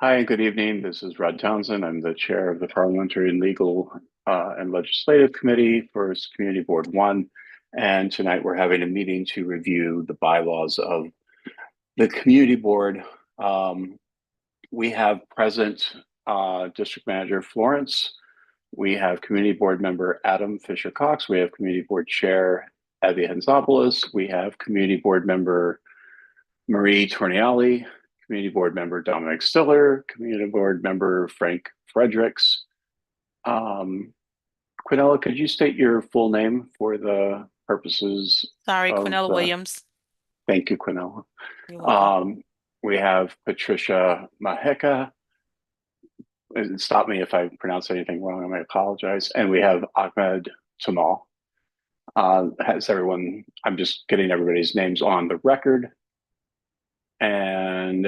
Hi, good evening. This is Rod Townsend. I'm the chair of the Parliamentary and Legal and Legislative Committee for Community Board 1. And tonight we're having a meeting to review the bylaws of the Community Board. We have present District Manager Florence. We have Community Board Member Adam Fisher-Cox. We have Community Board Chair Evie Hanzopoulos. We have Community Board Member Marie Torniali, Community Board Member Dominic Stiller, Community Board Member Frank Fredericks. Quinella, could you state your full name for the purposes Sorry, of Quinella the, Williams. thank you, Quinella. You're welcome. We have Patricia Maheka. Stop me if I pronounce anything wrong, I apologize. And we have Ahmed Tamal. Has everyone, I'm just getting everybody's names on the record. And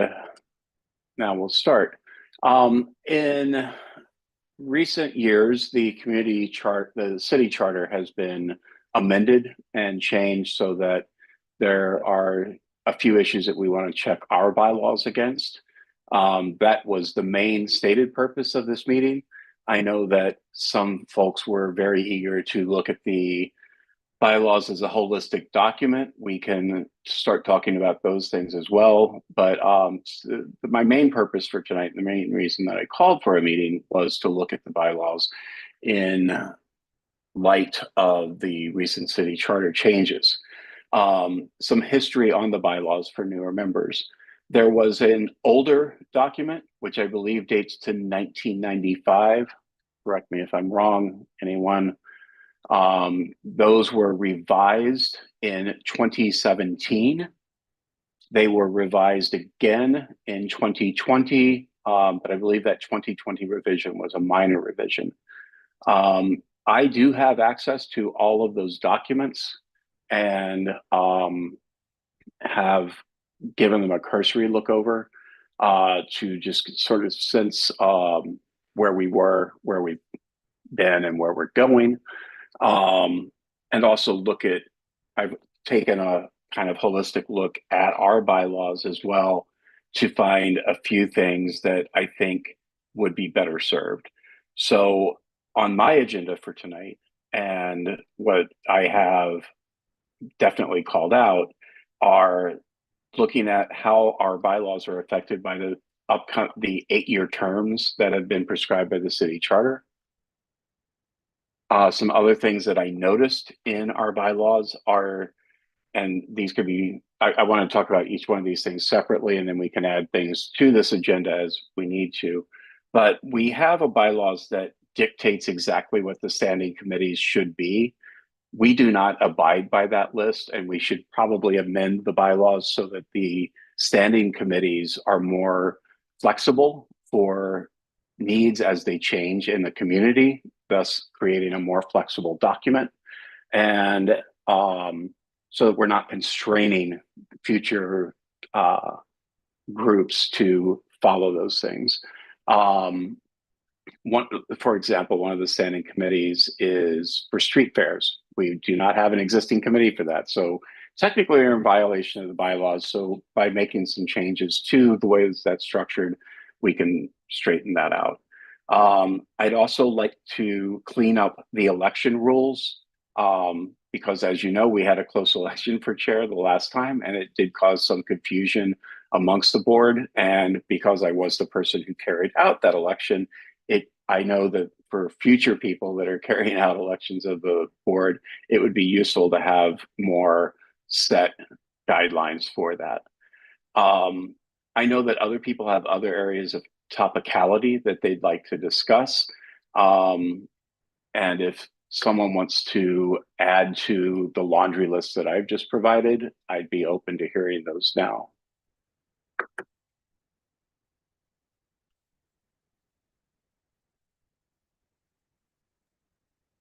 now we'll start. In recent years, the city charter has been amended and changed so that there are a few issues that we want to check our bylaws against. That was the main stated purpose of this meeting. I know that some folks were very eager to look at the bylaws as a holistic document. We can start talking about those things as well. But my main purpose for tonight, the main reason that I called for a meeting was to look at the bylaws in light of the recent city charter changes. Some history on the bylaws for newer members. There was an older document, which I believe dates to 1995. Correct me if I'm wrong, anyone. Those were revised in 2017. They were revised again in 2020, but I believe that 2020 revision was a minor revision. I do have access to all of those documents and have given them a cursory look over to just sort of sense where we were, where we've been, and where we're going. And also I've taken a kind of holistic look at our bylaws as well to find a few things that I think would be better served. So on my agenda for tonight, and what I have definitely called out, are looking at how our bylaws are affected by the 8-year terms that have been prescribed by the city charter. Some other things that I noticed in our bylaws are, and these could be, I want to talk about each one of these things separately, and then we can add things to this agenda as we need to. But we have a bylaws that dictates exactly what the standing committees should be. We do not abide by that list, and we should probably amend the bylaws so that the standing committees are more flexible for needs as they change in the community, thus creating a more flexible document. And so that we're not constraining future groups to follow those things. For example, one of the standing committees is for street fairs. We do not have an existing committee for that. So technically we're in violation of the bylaws. So by making some changes to the way that's structured, we can straighten that out. I'd also like to clean up the election rules because, as you know, we had a close election for chair the last time, and it did cause some confusion amongst the board. And because I was the person who carried out that election, I know that for future people that are carrying out elections of the board, it would be useful to have more set guidelines for that. I know that other people have other areas of topicality that they'd like to discuss. And if someone wants to add to the laundry list that I've just provided, I'd be open to hearing those now.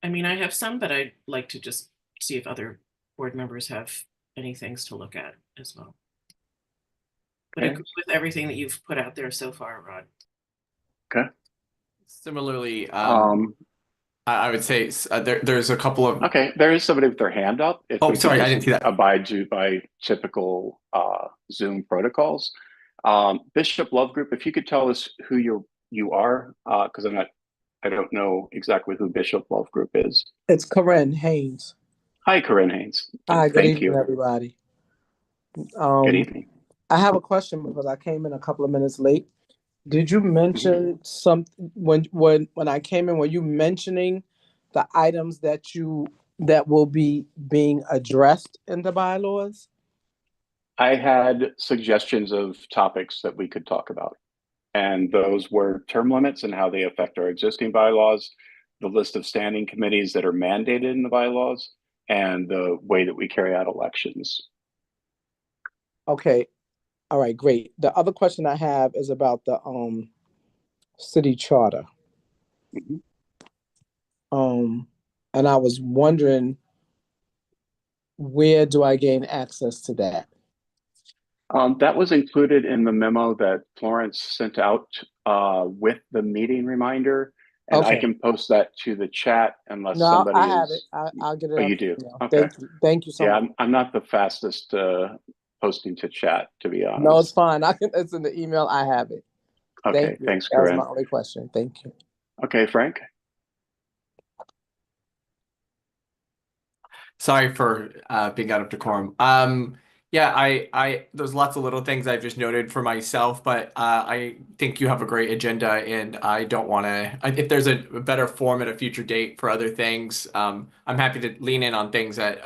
I mean, I have some, but I'd like to just see if other board members have any things to look at as well. But I agree with everything that you've put out there so far, Rod. Okay. Similarly, I would say there's a couple of. Okay, there is somebody with their hand up. If sorry, I didn't see that. Abide by typical Zoom protocols. Bishop Love Group, if you could tell us who you are, because I don't know exactly who Bishop Love Group is. It's Corinne Haynes. Hi, Corinne Haynes. Hi, good Thank evening, you. everybody. Good evening. I have a question because I came in a couple of minutes late. Did you mention something when I came in? Were you mentioning the items that will be being addressed in the bylaws? I had suggestions of topics that we could talk about, and those were term limits and how they affect our existing bylaws, the list of standing committees that are mandated in the bylaws, and the way that we carry out elections. Okay. All right, great. The other question I have is about the city charter. Mhm. And I was wondering, where do I gain access to that? That was included in the memo that Florence sent out with the meeting reminder, and I Okay. can post that to the chat unless No, somebody I have it. is. I'll get it Oh, up. you do? Email. Okay. Thank you so Yeah, much. I'm not the fastest posting to chat, to be honest. No, it's fine. It's in the email. I have it. Okay, Thank you. thanks, That was Corinne. my only question. Thank you. Okay, Frank. Sorry for being out of decorum. Yeah, there's lots of little things I've just noted for myself, but I think you have a great agenda, and I don't want to. If there's a better form at a future date for other things, I'm happy to lean in on things that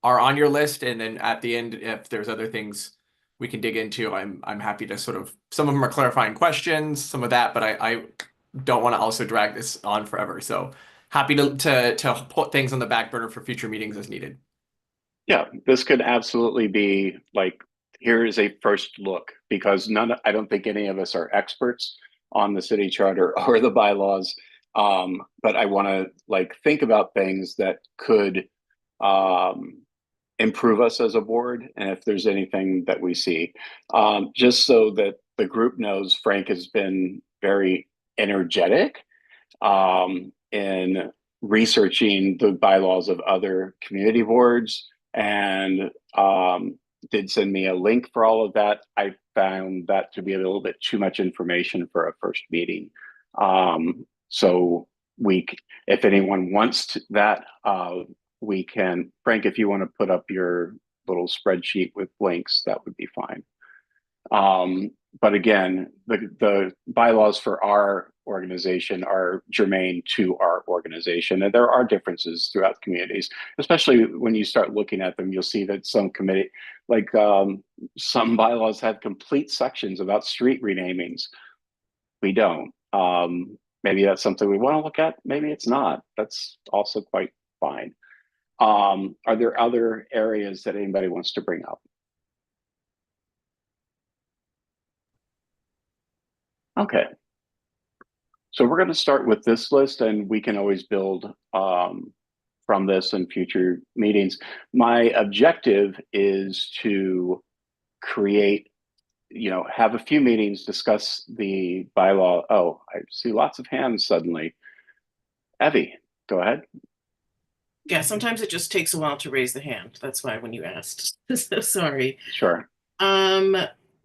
are on your list, and then at the end, if there's other things we can dig into, I'm happy to sort of. Some of them are clarifying questions, some of that, but I don't want to also drag this on forever. So happy to put things on the back burner for future meetings as needed. Yeah, this could absolutely be like, here is a first look, because I don't think any of us are experts on the city charter or the bylaws. But I want to like think about things that could improve us as a board, and if there's anything that we see, just so that the group knows, Frank has been very energetic in researching the bylaws of other community boards, and did send me a link for all of that. I found that to be a little bit too much information for a first meeting. So if anyone wants that, we can, Frank, if you want to put up your little spreadsheet with links, that would be fine. But again, the bylaws for our organization are germane to our organization, and there are differences throughout communities. Especially when you start looking at them, you'll see that some committee, like some bylaws have complete sections about street renamings. We don't. Maybe that's something we want to look at. Maybe it's not. That's also quite fine. Are there other areas that anybody wants to bring up? Okay. So we're going to start with this list, and we can always build from this in future meetings. My objective is to create, have a few meetings, discuss the bylaw. Oh, I see lots of hands suddenly. Evie, go ahead. Yeah, sometimes it just takes a while to raise the hand. That's why when you asked. So sorry. Sure.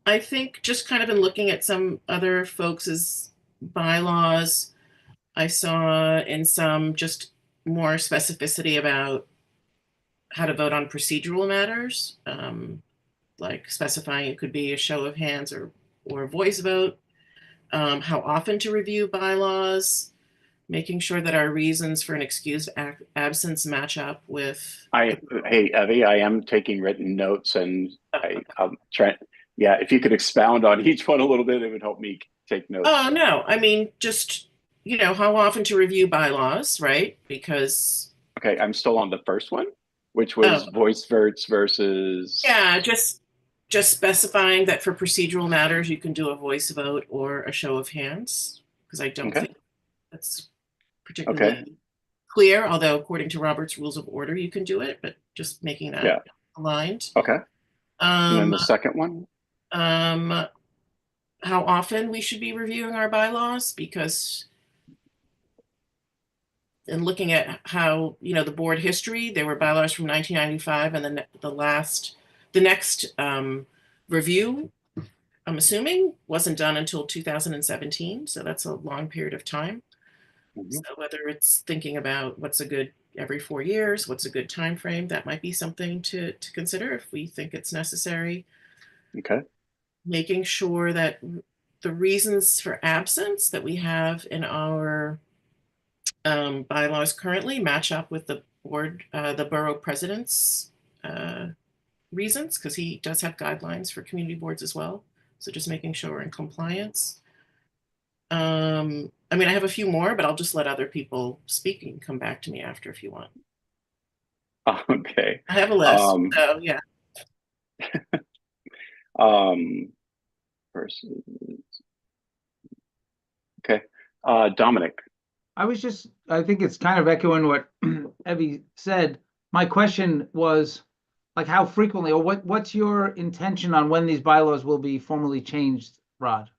I think just kind of in looking at some other folks' bylaws, I saw in some just more specificity about how to vote on procedural matters, like specifying it could be a show of hands or a voice vote, how often to review bylaws, making sure that our reasons for an excused absence match up with. Hey, Evie, I am taking written notes, and I'm trying. Yeah, if you could expound on each one a little bit, it would help me take notes. Oh, no, I mean, just, how often to review bylaws, right? Because. Okay, I'm still on the first one, which was voice votes versus. Yeah, just specifying that for procedural matters, you can do a voice vote or a show of hands, because I don't think that's particularly clear, although according to Robert's Rules of Order, you can do it, but just making that aligned. Okay. And then the second one? How often we should be reviewing our bylaws, because in looking at how, the board history, there were bylaws from 1995, and then the next review I'm assuming wasn't done until 2017. So that's a long period of time. So whether it's thinking about what's a good every 4 years, what's a good time frame, that might be something to consider if we think it's necessary. Okay. Making sure that the reasons for absence that we have in our bylaws currently match up with the board, the borough president's reasons, because he does have guidelines for community boards as well. So just making sure we're in compliance. I mean, I have a few more, but I'll just let other people speak and come back to me after if you want. Okay. I have a list, so yeah. Versus. Okay. Dominic. I think it's kind of echoing what Evie said. My question was, like, how frequently, or what's your intention on when these bylaws will be formally changed, Rod?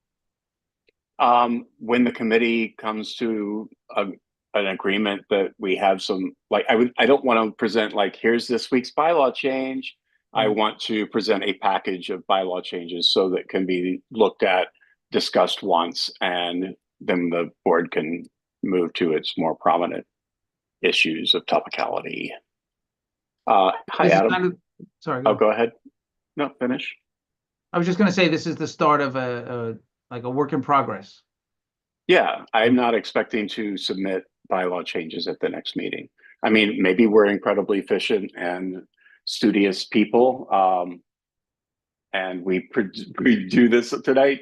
When the committee comes to an agreement that we have some, like, I don't want to present like, here's this week's bylaw change. I want to present a package of bylaw changes so that can be looked at, discussed once, and then the board can move to its more prominent issues of topicality. Hi, This is Adam. kind of- sorry. Oh, go ahead. No, finish. I was just going to say this is the start of a work in progress. Yeah, I'm not expecting to submit bylaw changes at the next meeting. I mean, maybe we're incredibly efficient and studious people, and we do this tonight.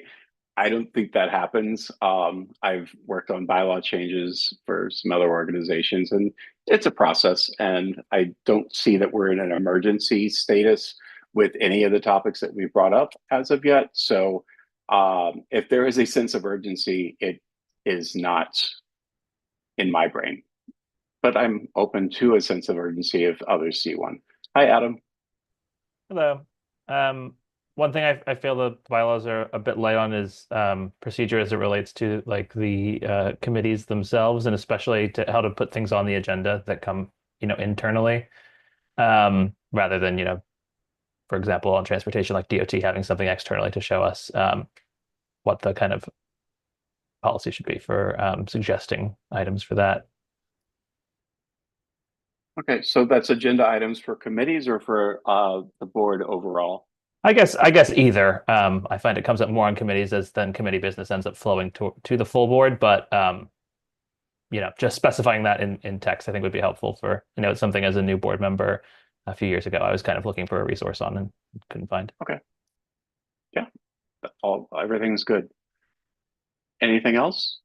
I don't think that happens. I've worked on bylaw changes for some other organizations, and it's a process. And I don't see that we're in an emergency status with any of the topics that we brought up as of yet. So if there is a sense of urgency, it is not in my brain. But I'm open to a sense of urgency if others see one. Hi, Adam. Hello. One thing I feel the bylaws are a bit light on is procedure as it relates to like the committees themselves, and especially to how to put things on the agenda that come, internally, rather than, for example, on transportation, like DOT having something externally to show us what the kind of policy should be for suggesting items for that. Okay, so that's agenda items for committees or for the board overall? I guess either. I find it comes up more on committees as then committee business ends up flowing to the full board, but just specifying that in text I think would be helpful for, it's something as a new board member a few years ago I was kind of looking for a resource on and couldn't find. Okay. Yeah, everything's good. Anything else?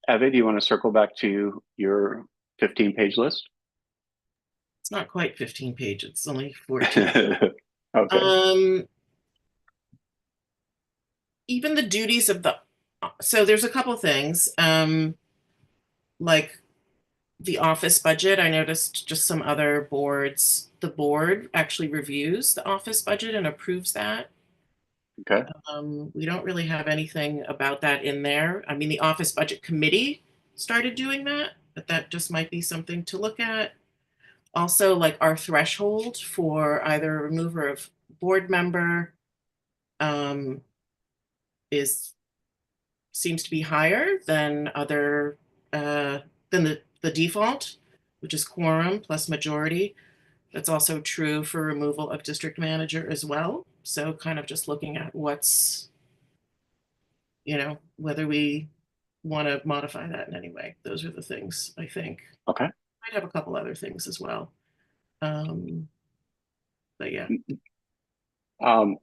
Evie, do you want to circle back to your 15-page list? It's not quite 15 pages, it's only 14. Okay. Even the duties of so there's a couple things, like the office budget. I noticed just some other boards, the board actually reviews the office budget and approves that. Okay. We don't really have anything about that in there. I mean, the office budget committee started doing that, but that just might be something to look at. Also, like our threshold for either remover of board member seems to be higher than other than the default, which is quorum plus majority. That's also true for removal of district manager as well. So kind of just looking at what's, whether we want to modify that in any way. Those are the things I think. Okay. Might have a couple other things as well. But yeah.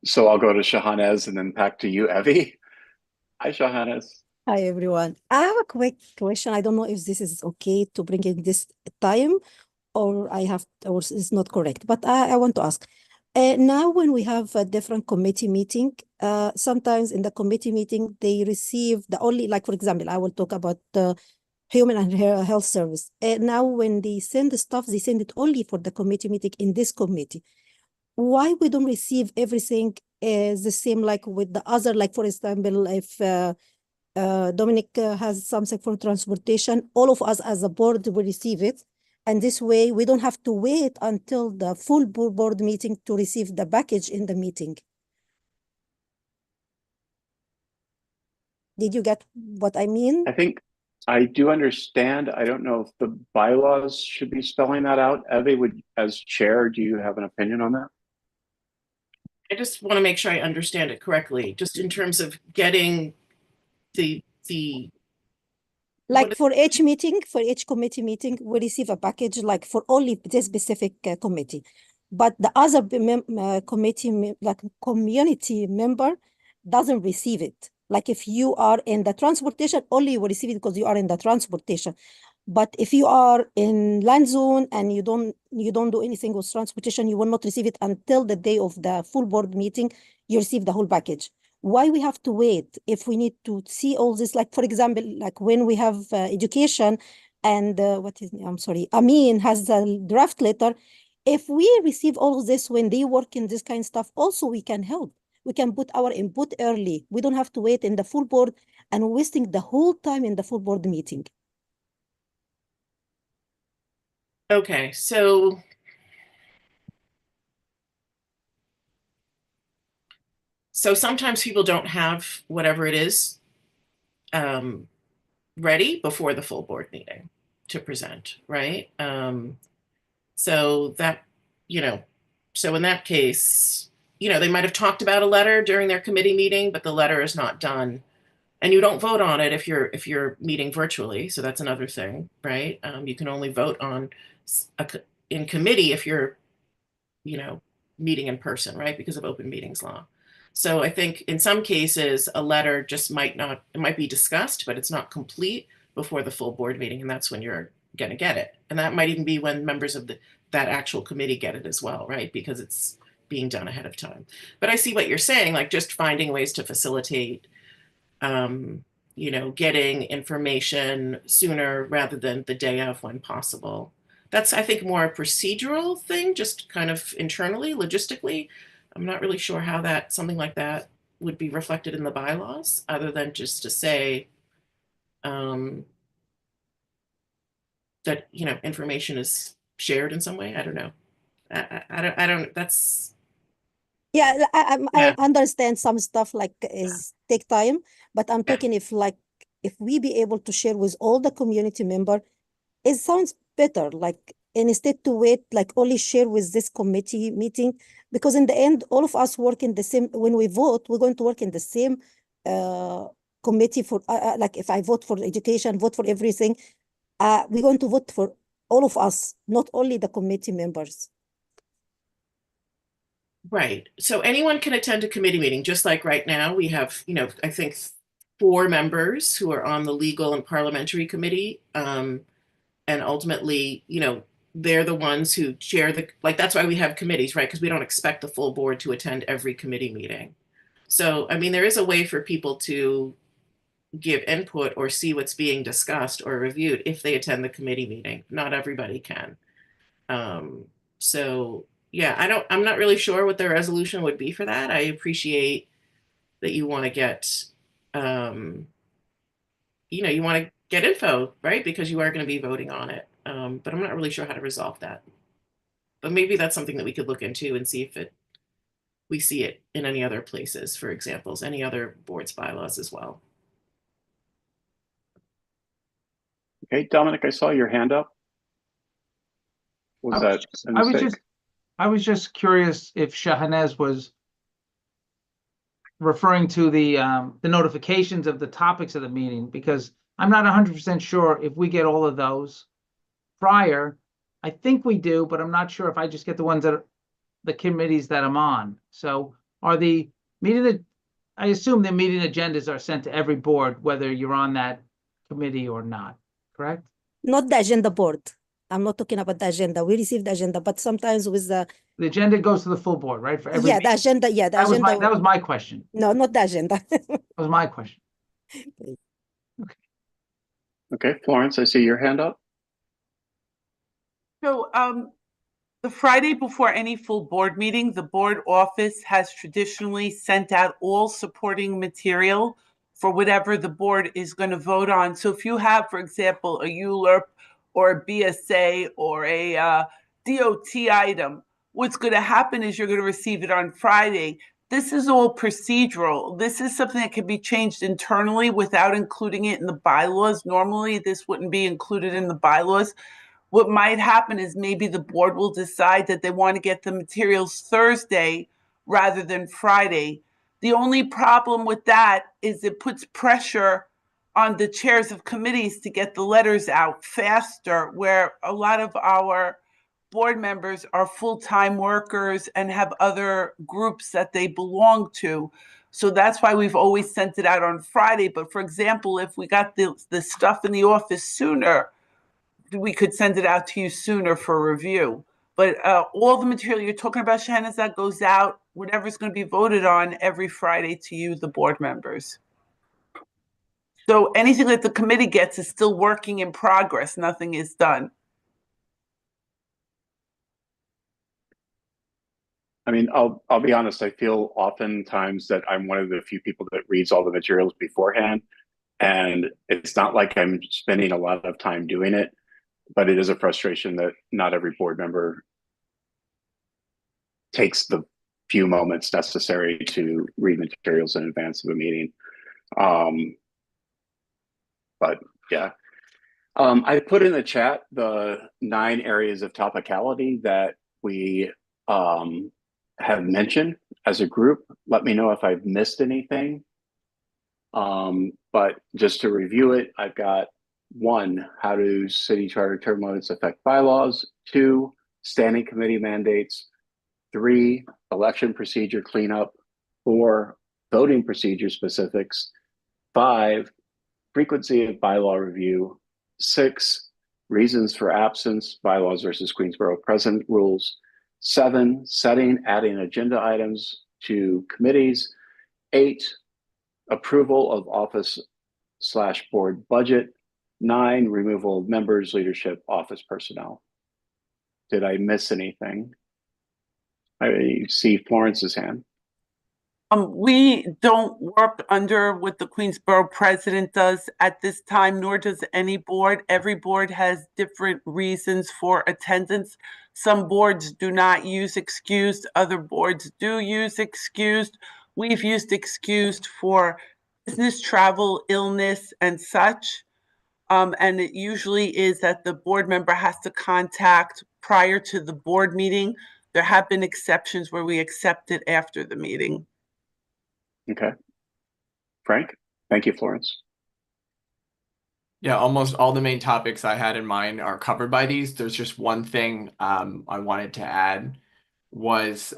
So I'll go to Shahanez and then back to you, Evie. Hi, Shahanez. Hi, everyone. I have a quick question. I don't know if this is okay to bring in this time or it's not correct, but I want to ask. Now when we have a different committee meeting, sometimes in the committee meeting, they receive like, for example, I will talk about the Human and Health Service. Now when they send the stuff, they send it only for the committee meeting in this committee. Why we don't receive everything is the same like with the other, like for example, if Dominic has something for transportation, all of us as a board will receive it. And this way we don't have to wait until the full board meeting to receive the package in the meeting. Did you get what I mean? I think I do understand. I don't know if the bylaws should be spelling that out. Evie, as chair, do you have an opinion on that? I just want to make sure I understand it correctly, just in terms of getting the Like for each meeting, for each committee meeting, we receive a package like for only this specific committee. But the other committee, like community member, doesn't receive it. Like if you are in the transportation, only you will receive it because you are in the transportation. But if you are in land zone and you don't do anything with transportation, you will not receive it until the day of the full board meeting. You receive the whole package. Why we have to wait if we need to see all this? Like for example, like when we have education, and I'm sorry, Amin has the draft letter. If we receive all of this when they work in this kind of stuff, also we can help. We can put our input early. We don't have to wait in the full board and wasting the whole time in the full board meeting. Okay, so sometimes people don't have whatever it is ready before the full board meeting to present, right? So that, so in that case, they might have talked about a letter during their committee meeting, but the letter is not done. And you don't vote on it if you're meeting virtually. So that's another thing, right? You can only vote on in committee if you're, meeting in person, right? Because of open meetings law. So I think in some cases, a letter just might be discussed, but it's not complete before the full board meeting. And that's when you're going to get it. And that might even be when members of that actual committee get it as well, right? Because it's being done ahead of time. But I see what you're saying, like just finding ways to facilitate, getting information sooner rather than the day of when possible. That's, I think, more a procedural thing, just kind of internally, logistically. I'm not really sure how something like that would be reflected in the bylaws, other than just to say that, information is shared in some way. I don't know. I don't, that's. Yeah, Yeah. I understand some stuff like is take time, but I'm talking if we be able to share with all the community member, it sounds better. Like instead to wait, like only share with this committee meeting, because in the end, all of us work in the same. When we vote, we're going to work in the same committee for like if I vote for education, vote for everything, we're going to vote for all of us, not only the committee members. Right. So anyone can attend a committee meeting, just like right now we have, I think 4 members who are on the legal and parliamentary committee. And ultimately, they're the ones who chair that's why we have committees, right? Because we don't expect the full board to attend every committee meeting. So, I mean, there is a way for people to give input or see what's being discussed or reviewed if they attend the committee meeting. Not everybody can. So yeah, I'm not really sure what the resolution would be for that. I appreciate that you want to get, you want to get info, right? Because you are going to be voting on it. But I'm not really sure how to resolve that. But maybe that's something that we could look into and see if we see it in any other places, for examples, any other boards bylaws as well. Okay, Dominic, I saw your hand up. Was that a mistake? I was just curious if Shahanez was referring to the notifications of the topics of the meeting, because I'm not 100% sure if we get all of those prior. I think we do, but I'm not sure if I just get the ones that are the committees that I'm on. So are the meeting, I assume the meeting agendas are sent to every board, whether you're on that committee or not, correct? Not the agenda board. I'm not talking about the agenda. We receive the agenda, but sometimes with the agenda goes to the full board, right? For every the agenda, the that agenda. that was my question. No, not the agenda. That was my question. Okay, Florence, I see your hand up. So the Friday before any full board meeting, the board office has traditionally sent out all supporting material for whatever the board is going to vote on. So if you have, for example, a ULURP or a BSA or a DOT item, what's going to happen is you're going to receive it on Friday, this is all procedural. This is something that can be changed internally without including it in the bylaws. Normally, this wouldn't be included in the bylaws. What might happen is maybe the board will decide that they want to get the materials Thursday rather than Friday. The only problem with that is it puts pressure on the chairs of committees to get the letters out faster, where a lot of our board members are full-time workers and have other groups that they belong to. So that's why we've always sent it out on Friday. But for example, if we got the stuff in the office sooner, we could send it out to you sooner for review. But all the material you're talking about, Shahnaza, goes out, whatever's going to be voted on every Friday to you, the board members. So anything that the committee gets is still working in progress. Nothing is done. I mean, I'll be honest. I feel oftentimes that I'm one of the few people that reads all the materials beforehand, and it's not like I'm spending a lot of time doing it, but it is a frustration that not every board member takes the few moments necessary to read materials in advance of a meeting. But yeah, I put in the chat the 9 areas of topicality that we have mentioned as a group. Let me know if I've missed anything. But just to review it, I've got 1, how do city charter term limits affect bylaws? 2, standing committee mandates. 3, election procedure cleanup. 4, voting procedure specifics. 5, frequency of bylaw review. 6, reasons for absence, bylaws versus Queensborough present rules. 7, setting, adding agenda items to committees. 8, approval of office/board budget. 9, removal of members, leadership, office personnel. Did I miss anything? I see Florence's hand. We don't work under what the Queensborough president does at this time, nor does any board. Every board has different reasons for attendance. Some boards do not use excused, other boards do use excused. We've used excused for business travel, illness, and such. And it usually is that the board member has to contact prior to the board meeting. There have been exceptions where we accept it after the meeting. Okay. Frank? Thank you, Florence. Yeah, almost all the main topics I had in mind are covered by these. There's just one thing I wanted to add was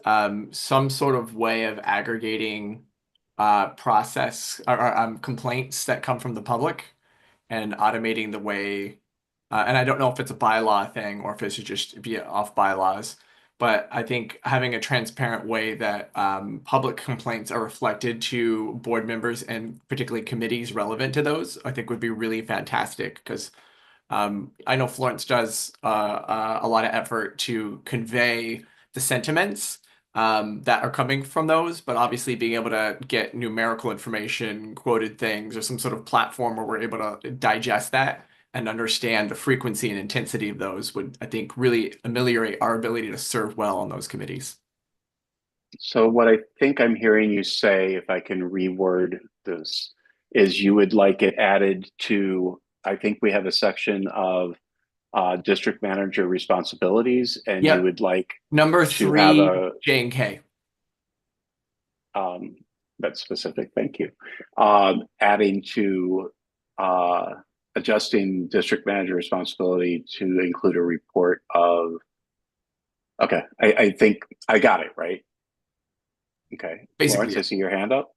some sort of way of aggregating process or complaints that come from the public and automating the way, and I don't know if it's a bylaw thing or if it should just be off bylaws, but I think having a transparent way that public complaints are reflected to board members and particularly committees relevant to those, I think would be really fantastic because I know Florence does a lot of effort to convey the sentiments that are coming from those, but obviously being able to get numerical information, quoted things, or some sort of platform where we're able to digest that and understand the frequency and intensity of those would, I think, really ameliorate our ability to serve well on those committees. So what I think I'm hearing you say, if I can reword this, is you would like it added to, I think we have a section of district manager responsibilities, and Yep. you would like Number to 3, have a J and K. that's specific. Thank you. Adding to adjusting district manager responsibility to include a report of. Okay, I think I got it right. Okay, Basically, Florence, yeah. I see your hand up.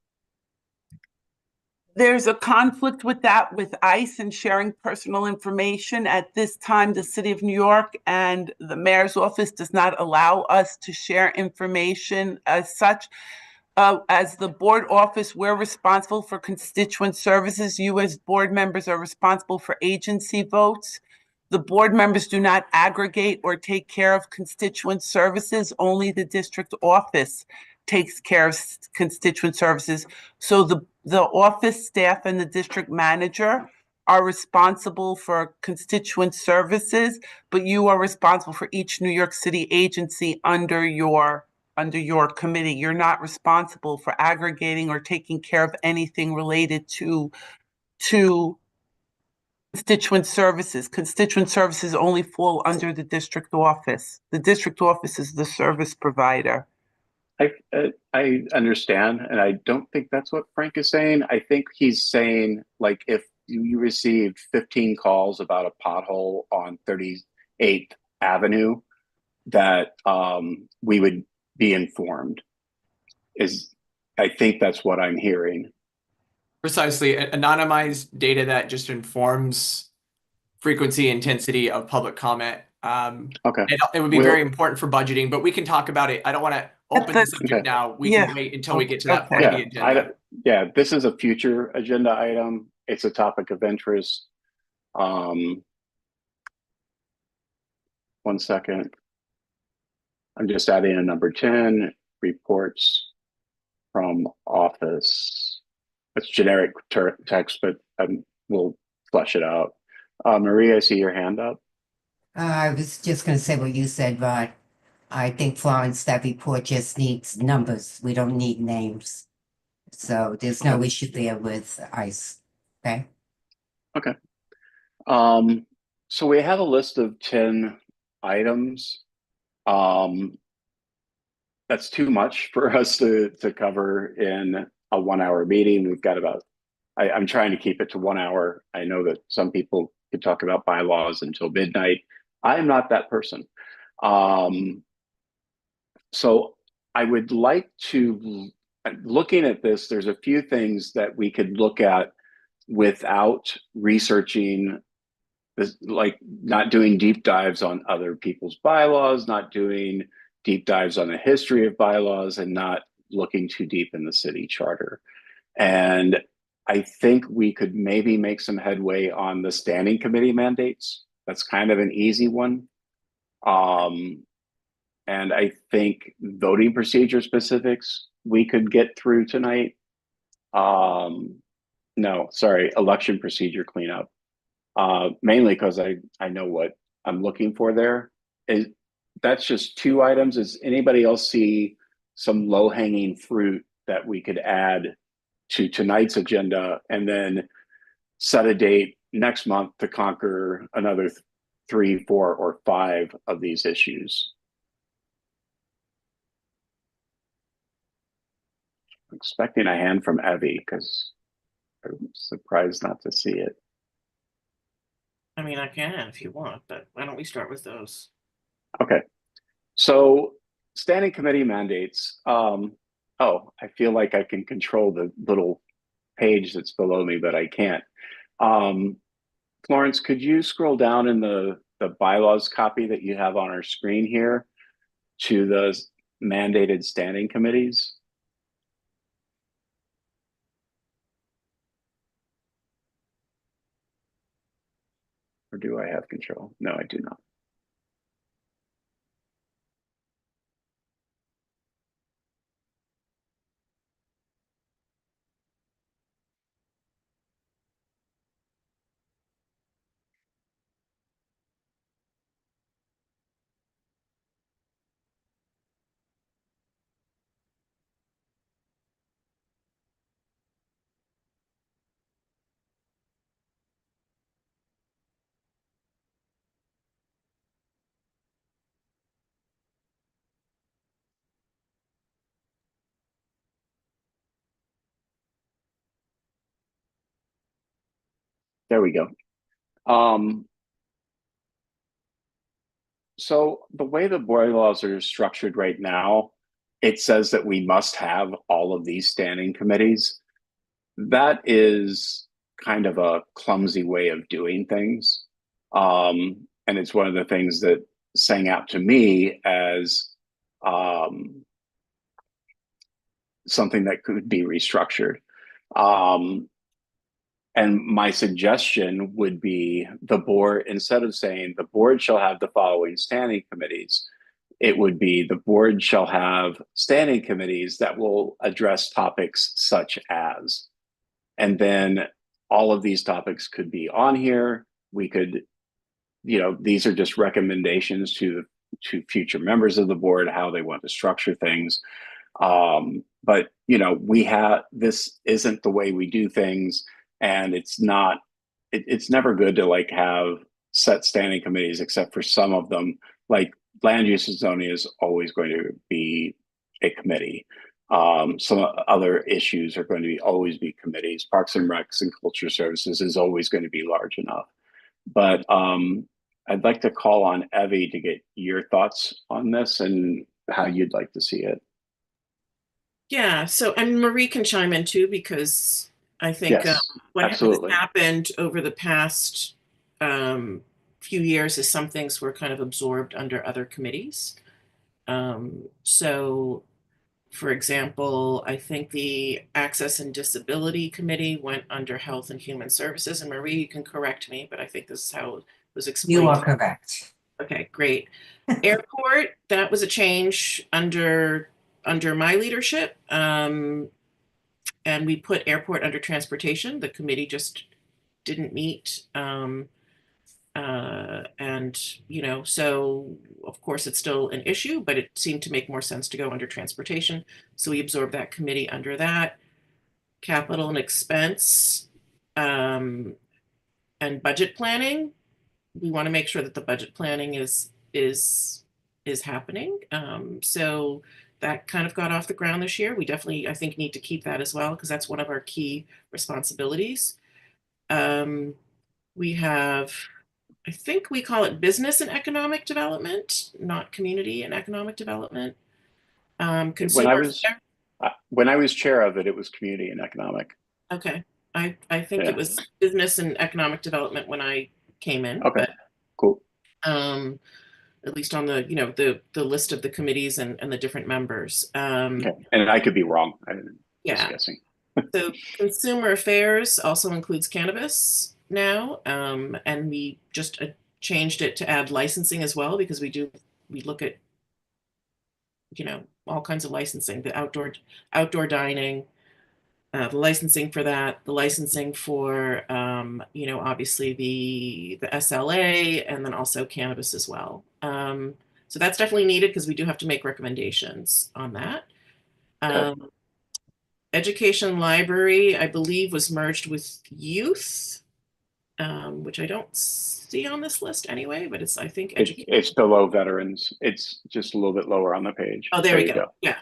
There's a conflict with that with ICE and sharing personal information. At this time, the City of New York and the Mayor's office does not allow us to share information as such. As the board office, we're responsible for constituent services. You as board members are responsible for agency votes. The board members do not aggregate or take care of constituent services. Only the district office takes care of constituent services. So the office staff and the district manager are responsible for constituent services, but you are responsible for each New York City agency under your under your committee. You're not responsible for aggregating or taking care of anything related to constituent services. Constituent services only fall under the district office. The district office is the service provider. I understand, and I don't think that's what Frank is saying. I think he's saying, like, if you received 15 calls about a pothole on 38th Avenue, that we would be informed. I think that's what I'm hearing. Precisely, anonymized data that just informs frequency, intensity of public comment. Okay. It would be very important for budgeting, but we can talk about it. I don't want to open the subject Okay. now. We Yeah. can wait until we get to that point Yeah, of the agenda. yeah, this is a future agenda item. It's a topic of interest. One second. I'm just adding a number 10, reports from office. It's generic text, but we'll flesh it out. Maria, I see your hand up. I was just going to say what you said, Rod. I think, Florence, that report just needs numbers. We don't need names. So there's no issue there with ICE. Okay. Okay. So we have a list of 10 items. That's too much for us to cover in a 1 hour meeting. We've got about, I'm trying to keep it to 1 hour. I know that some people could talk about bylaws until midnight. I am not that person. So I would like to, looking at this, there's a few things that we could look at without researching this, like not doing deep dives on other people's bylaws, not doing deep dives on the history of bylaws, and not looking too deep in the city charter. And I think we could maybe make some headway on the standing committee mandates. That's kind of an easy one. And I think voting procedure specifics we could get through tonight. No, sorry, election procedure cleanup. Mainly because I know what I'm looking for there. That's just 2 items. Does anybody else see some low-hanging fruit that we could add to tonight's agenda and then set a date next month to conquer another 3, 4, or 5 of these issues? I'm expecting a hand from Evie because I'm surprised not to see it. I mean, I can if you want, but why don't we start with those? Okay. So standing committee mandates. Oh, I feel like I can control the little page that's below me, but I can't. Florence, could you scroll down in the bylaws copy that you have on our screen here to the mandated standing committees? Or do I have control? No, I do not. There we go. So the way the bylaws are structured right now, it says that we must have all of these standing committees. That is kind of a clumsy way of doing things. And it's one of the things that sang out to me as something that could be restructured. And my suggestion would be the board, instead of saying the board shall have the following standing committees, it would be the board shall have standing committees that will address topics such as, and then all of these topics could be on here. We could, these are just recommendations to to future members of the board how they want to structure things. But this isn't the way we do things, and it's not. It's never good to like have set standing committees, except for some of them. Like land use and zoning is always going to be a committee. Some other issues are going to always be committees. Parks and Recs and Culture Services is always going to be large enough. But I'd like to call on Evie to get your thoughts on this and how you'd like to see it. Yeah, so and Marie can chime in too, because I think Yes, what has absolutely. happened over the past few years is some things were kind of absorbed under other committees. So, for example, I think the Access and Disability Committee went under Health and Human Services. And Marie, you can correct me, but I think this is how it was explained. You are correct. Okay, great. Airport, that was a change under my leadership. And we put airport under transportation. The committee just didn't meet. And, so of course it's still an issue, but it seemed to make more sense to go under transportation. So we absorbed that committee under that. Capital and expense, and budget planning. We want to make sure that the budget planning is happening. So that kind of got off the ground this year. We definitely, I think, need to keep that as well, because that's one of our key responsibilities. We have, I think we call it business and economic development, not community and economic development. When I was chair of it, it was community and economic. Okay. I think it was business and economic development when I came in. Okay, but, cool. At least on the list of the committees and the different members. Okay. And I could be wrong. Yeah. Just guessing. So consumer affairs also includes cannabis now, and we just changed it to add licensing as well, because we look at all kinds of licensing, the outdoor dining, the licensing for that, the licensing for obviously the SLA, and then also cannabis as well. So that's definitely needed, because we do have to make recommendations on that. Okay. Education library, I believe, was merged with youth, which I don't see on this list anyway, but I think education. It's below veterans. It's just a little bit lower on the page. Oh, there we go. Yeah.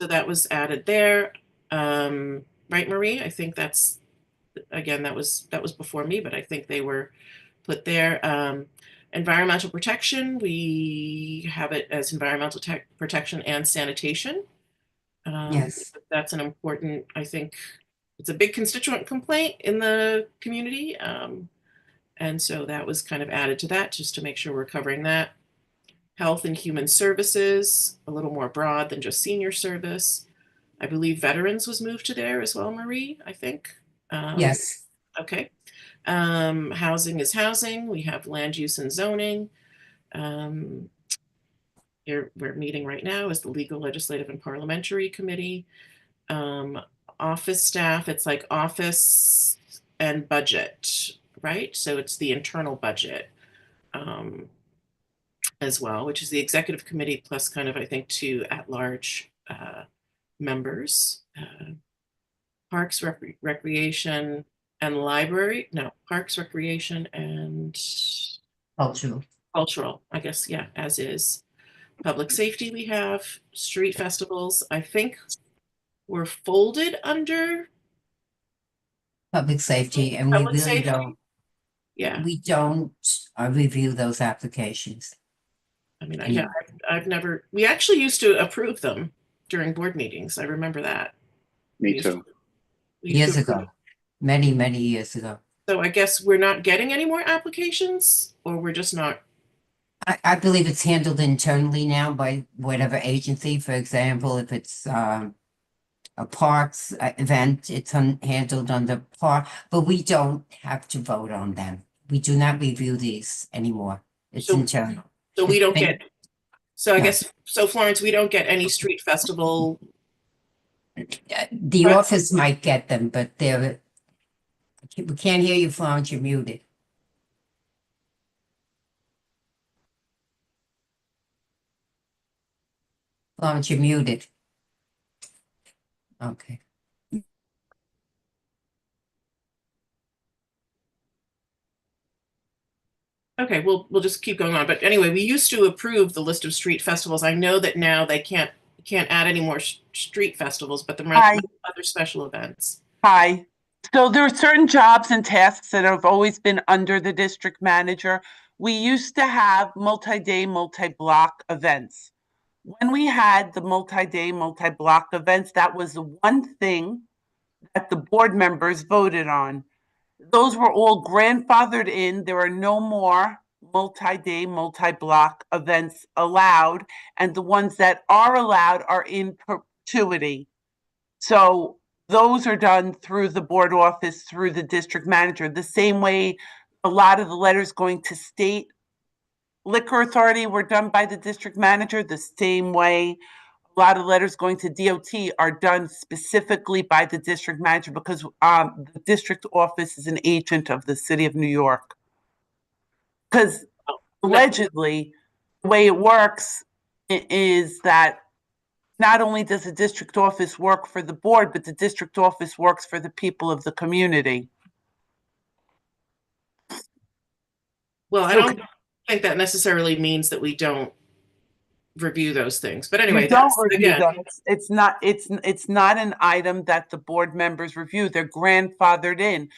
So that was added there. Right, Marie? I think that's, again, that was before me, but I think they were put there. Environmental protection, we have it as environmental protection and sanitation. Yes. That's an important, I think, it's a big constituent complaint in the community. And so that was kind of added to that, just to make sure we're covering that. Health and human services, a little more broad than just senior service. I believe veterans was moved to there as well, Marie, I think. Yes. Okay. Housing is housing. We have land use and zoning. Here we're meeting right now is the Legal, Legislative, and Parliamentary Committee. Office staff, it's like office and budget, right? So it's the internal budget as well, which is the executive committee plus kind of, I think, 2 at-large members. Parks, recreation, and library. No, parks, recreation, and cultural, I guess, yeah, as is. Public safety, we have street festivals, I think were folded under Public safety, and public we really safety. don't, Yeah, we don't review those applications. I mean, I've never, we actually used to approve them during board meetings. I remember that. Me too. Years ago, many, many years ago. So I guess we're not getting any more applications, or we're just not. I believe it's handled internally now by whatever agency. For example, if it's a parks event, it's handled under park, but we don't have to vote on them. We do not review these anymore. It's internal. So we don't get, so I guess, so Florence, we don't get any street festival. The office might get them, but we can't hear you, Florence, you're muted. Florence, you're muted. Okay. Okay, we'll just keep going on. But anyway, we used to approve the list of street festivals. I know that now they can't add any more street festivals, but the Hi. other special events. Hi. So there are certain jobs and tasks that have always been under the district manager. We used to have multi-day, multi-block events. When we had the multi-day, multi-block events, that was the one thing that the board members voted on. Those were all grandfathered in. There are no more multi-day, multi-block events allowed, and the ones that are allowed are in perpetuity. So those are done through the board office, through the district manager, the same way a lot of the letters going to state liquor authority were done by the district manager, the same way a lot of letters going to DOT are done specifically by the district manager because the district office is an agent of the city of New York. Because allegedly, the way it works is that not only does the district office work for the board, but the district office works for the people of the community. Well, I don't think that necessarily means that we don't review those things. But anyway, You don't that's review again, them. It's not an item that the board members review. They're grandfathered in.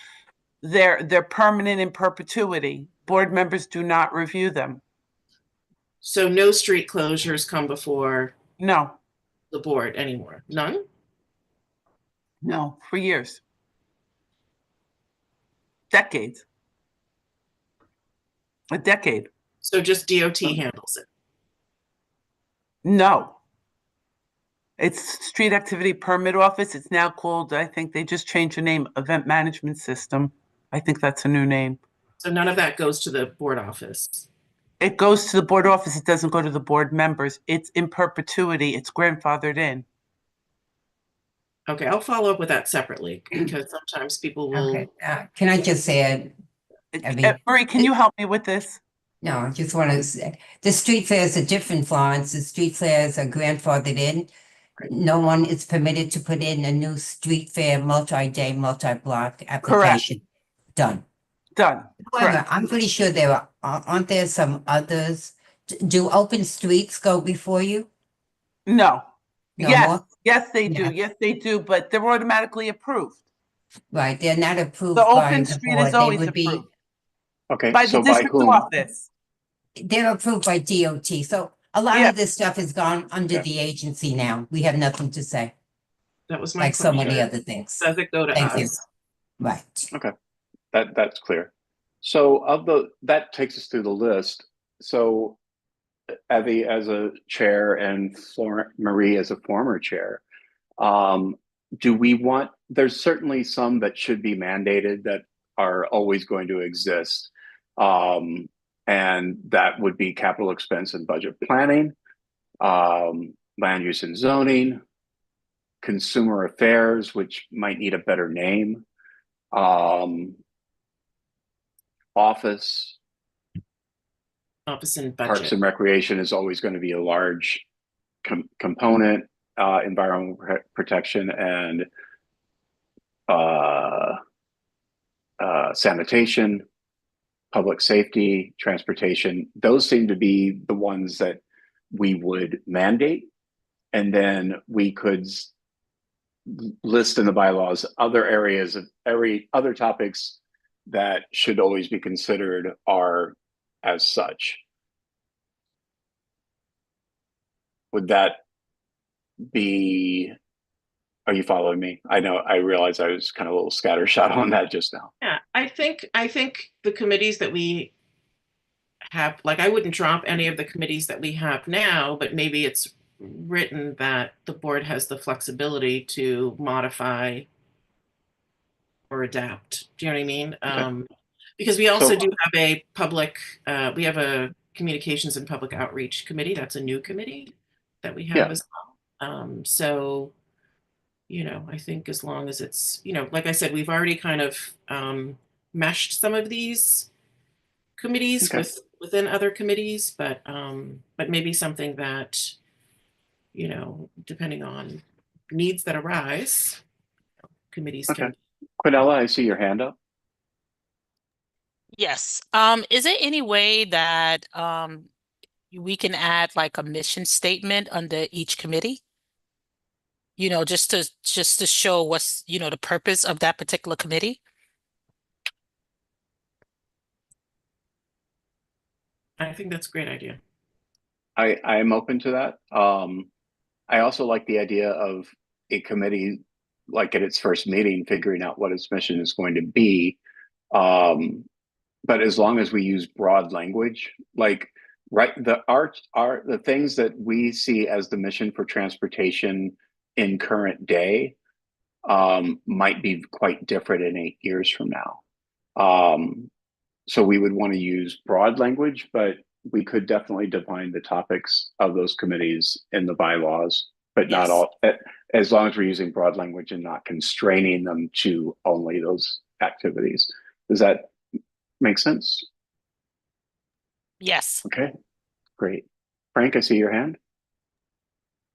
They're permanent in perpetuity. Board members do not review them. so no street closures come before No, the board anymore. None? no, for years. Decades. A decade. So just DOT handles it. No. It's Street Activity Permit Office. It's now called, I think they just changed the name, Event Management System. I think that's a new name. So none of that goes to the board office. It goes to the board office. It doesn't go to the board members. It's in perpetuity. It's grandfathered in. Okay, I'll follow up with that separately because sometimes people will. Okay. Can I just say, Marie, can you help me with this? no, I just want to say, the street fairs are different, Florence. The street fairs are grandfathered in. No one is permitted to put in a new street fair, multi-day, multi-block application. Done. Done. However, Correct. I'm pretty sure aren't there some others? Do open streets go before you? No. No Yes. more? Yes, they do. Yeah. Yes, they do. But they're automatically approved. Right, they're not approved The by open the street board. is They always would be, approved Okay, by the so by district whom? office. they're approved by DOT. So a lot Yeah. of this stuff has gone under Yeah. the agency now. We have nothing to say, That was my like so many question. other things. Does it go to Thank you. us? Right. That's clear. So that takes us through the list. So Evie as a chair and Marie as a former chair, do we want, there's certainly some that should be mandated that are always going to exist. And that would be capital expense and budget planning, land use and zoning, consumer affairs, which might need a better name, office And Parks budget. and recreation is always going to be a large component, environmental protection and sanitation, public safety, transportation. Those seem to be the ones that we would mandate. And then we could list in the bylaws other areas of other topics that should always be considered are as such. Would that be, are you following me? I realize I was kind of a little scattershot on that just now. Yeah, I think the committees that we have, like, I wouldn't drop any of the committees that we have now, but maybe it's written that the board has the flexibility to modify or adapt. Do you know what I mean? Okay. Because we also So- do have a public, we have a communications and public outreach committee. That's a new committee that we have Yeah. as well. So, you know, I think as long as it's, you know, like I said, we've already kind of meshed some of these committees Okay. within other committees, but maybe something that you know, depending on needs that arise, committees Okay. can. Quinella, I see your hand up. Yes. Is there any way that we can add like a mission statement under each committee? You know, just to show what's, you know, the purpose of that particular committee? I think that's a great idea. I'm open to that. I also like the idea of a committee, like at its first meeting, figuring out what its mission is going to be. But as long as we use broad language, like the things that we see as the mission for transportation in current day might be quite different in 8 years from now. So we would want to use broad language, but we could definitely define the topics of those committees in the bylaws, but not Yes. all, as long as we're using broad language and not constraining them to only those activities. Does that make sense? Yes. Okay, great. Frank, I see your hand.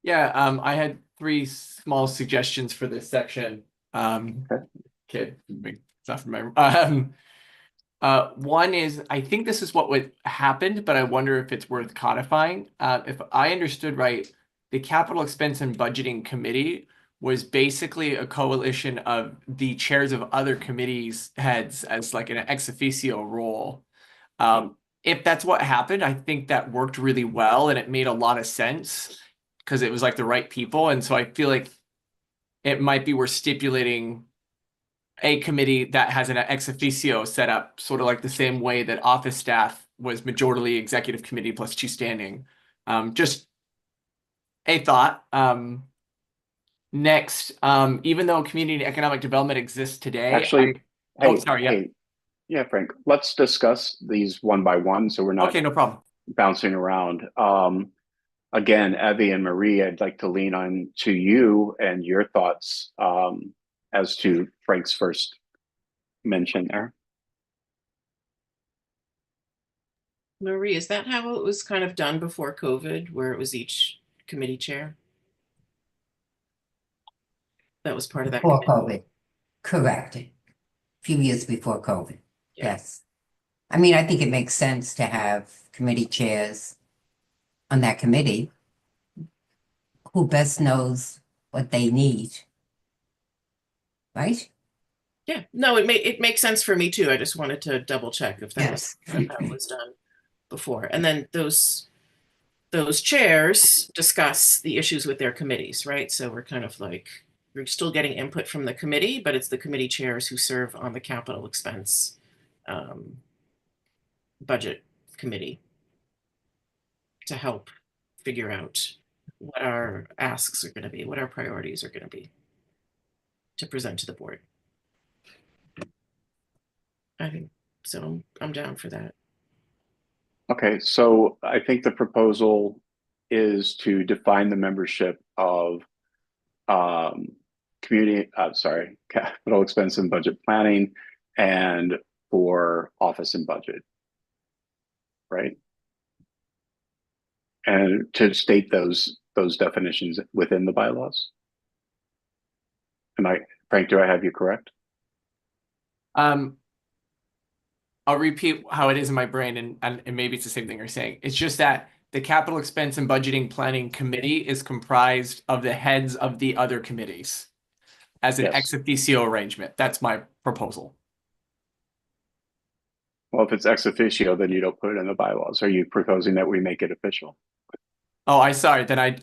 Yeah, I had three small suggestions for this section. Okay, stuff from my one is, I think this is what would happened, but I wonder if it's worth codifying. If I understood right, the Capital Expense and Budgeting Committee was basically a coalition of the chairs of other committees heads as like an ex officio role. If that's what happened, I think that worked really well and it made a lot of sense because it was like the right people. And so I feel like it might be worth stipulating a committee that has an ex officio set up, sort of like the same way that office staff was majority executive committee plus two standing. Just a thought. Next, even though community and economic development exists today, Actually, yeah. Yeah, Frank, let's discuss these one by one so we're not Okay, no problem. bouncing around. Again, Evie and Marie, I'd like to lean on to you and your thoughts as to Frank's first mention there. Marie, is that how it was kind of done before COVID, where it was each committee chair? That was part of that Before committee? COVID, correct. A few years before COVID, Yeah. yes. I mean, I think it makes sense to have committee chairs on that committee who best knows what they need. Right? Yeah, no, it makes sense for me too. I just wanted to double check if that was how it was done before. And then those chairs discuss the issues with their committees, right? So we're kind of like, we're still getting input from the committee, but it's the committee chairs who serve on the capital expense budget committee to help figure out what our asks are going to be, what our priorities are going to be to present to the board. I think so. I'm down for that. Okay, so I think the proposal is to define the membership of capital expense and budget planning and for office and budget, right? And to state those definitions within the bylaws. Frank, do I have you correct? I'll repeat how it is in my brain, and maybe it's the same thing you're saying. It's just that the Capital Expense and Budgeting Planning Committee is comprised of the heads of the other committees as an Yes. ex officio arrangement. That's my proposal. Well, if it's ex officio, then you don't put it in the bylaws. Are you proposing that we make it official? Oh, sorry. Then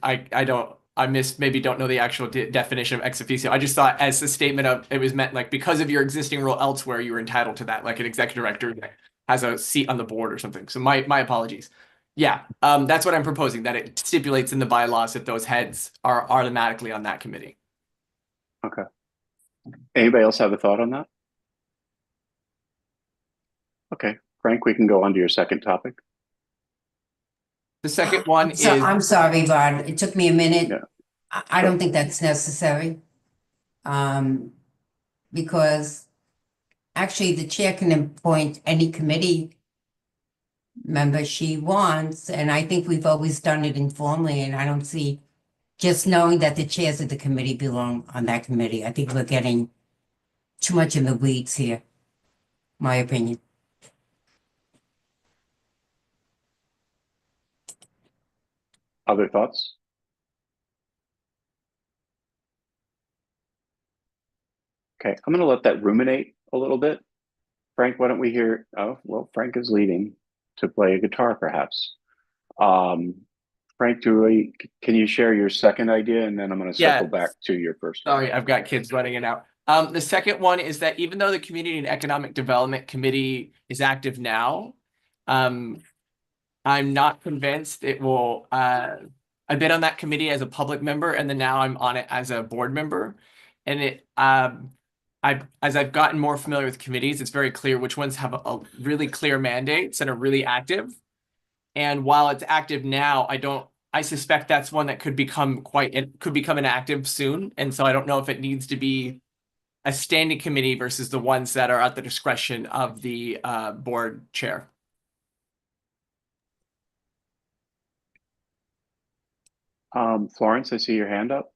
maybe don't know the actual definition of ex officio. I just thought as a statement of, it was meant like, because of your existing role elsewhere, you were entitled to that, like an executive director that has a seat on the board or something. So my apologies. Yeah, that's what I'm proposing, that it stipulates in the bylaws that those heads are automatically on that committee. Okay. Anybody else have a thought on that? Okay, Frank, we can go on to your second topic. The second one is... I'm sorry, Ron. It took me a minute. Yeah. I don't think that's necessary. Because actually the chair can appoint any committee member she wants, and I think we've always done it informally, and I don't see just knowing that the chairs of the committee belong on that committee. I think we're getting too much in the weeds here, my opinion. Other thoughts? Okay, I'm going to let that ruminate a little bit. Frank, why don't we hear? Oh, well, Frank is leaving to play a guitar, perhaps. Frank, can you share your second idea, and then I'm going to circle back to your first one. Sorry, I've got kids running in out. The second one is that even though the Community and Economic Development Committee is active now, I'm not convinced it will. I've been on that committee as a public member, and then now I'm on it as a board member. And as I've gotten more familiar with committees, it's very clear which ones have a really clear mandates and are really active. And while it's active now, I suspect that's one that could become inactive soon. And so I don't know if it needs to be a standing committee versus the ones that are at the discretion of the board chair. Florence, I see your hand up.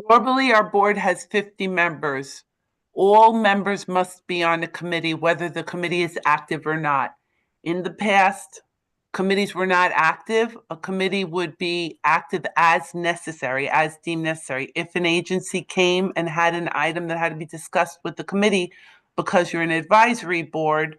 Normally, our board has 50 members. All members must be on a committee, whether the committee is active or not. In the past, committees were not active. A committee would be active as necessary, as deemed necessary. If an agency came and had an item that had to be discussed with the committee, because you're an advisory board,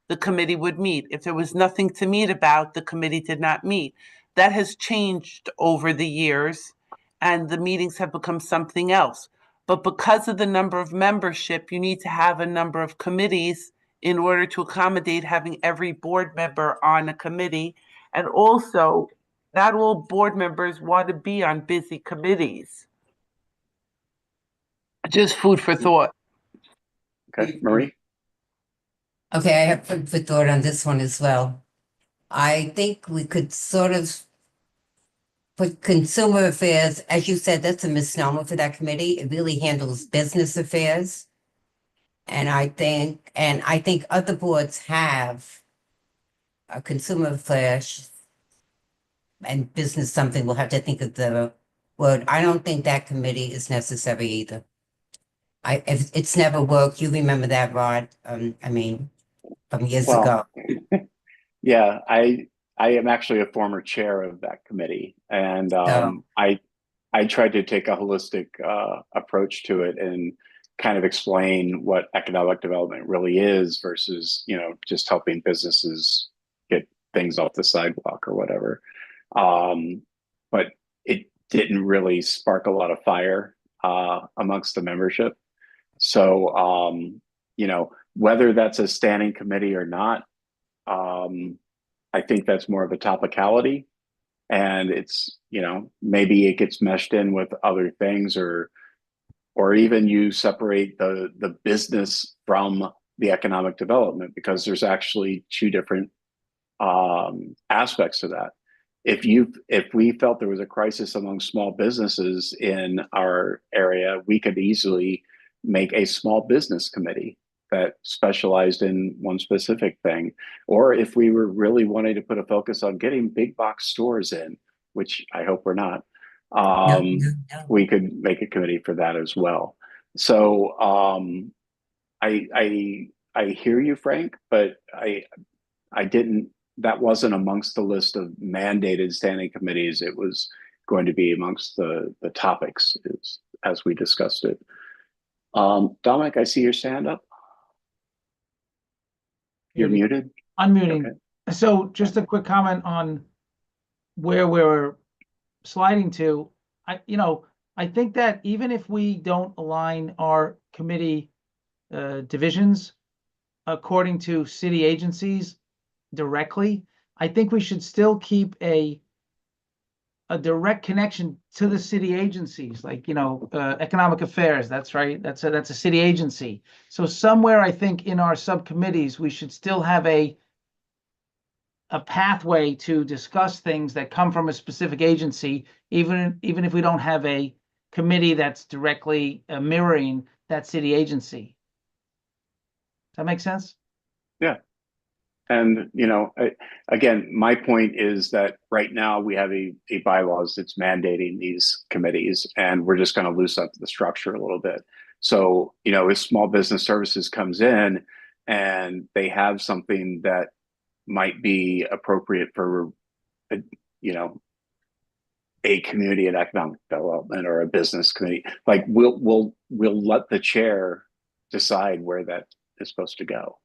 the committee would meet. If there was nothing to meet about, the committee did not meet. That has changed over the years, and the meetings have become something else. But because of the number of membership, you need to have a number of committees in order to accommodate having every board member on a committee. And also, not all board members want to be on busy committees. Just food for thought. Okay, Marie? Okay, I have food for thought on this one as well. I think we could sort of put consumer affairs, as you said, that's a misnomer for that committee. It really handles business affairs. And I think other boards have a consumer affairs and business something. We'll have to think of the word. I don't think that committee is necessary either. It's never worked. You remember that, Rod? I mean, from years ago. Yeah, I am actually a former chair of that committee, and I tried to take a holistic approach to it and kind of explain what economic development really is versus, just helping businesses get things off the sidewalk or whatever. But it didn't really spark a lot of fire amongst the membership. So, whether that's a standing committee or not, I think that's more of a topicality, and it's, maybe it gets meshed in with other things, or even you separate the business from the economic development, because there's actually two different aspects to that. If we felt there was a crisis among small businesses in our area, we could easily make a small business committee that specialized in one specific thing. Or if we were really wanting to put a focus on getting big box stores in, which I hope we're not, we could make a committee for that as well. So I hear you, Frank, but that wasn't amongst the list of mandated standing committees. It was going to be amongst the topics as we discussed it. Dominic, I see your stand up. You're muted. Unmuting. Okay. So just a quick comment on where we're sliding to. I think that even if we don't align our committee divisions according to city agencies directly, I think we should still keep a direct connection to the city agencies, like, economic affairs. That's right. That's a city agency. So somewhere, I think in our subcommittees, we should still have a pathway to discuss things that come from a specific agency, even if we don't have a committee that's directly mirroring that city agency. Does that make sense? Yeah. And, again, my point is that right now we have a bylaws that's mandating these committees, and we're just going to loosen up the structure a little bit. So, if small business services comes in and they have something that might be appropriate for, a community and economic development or a business committee, like we'll let the chair decide where that is supposed to go,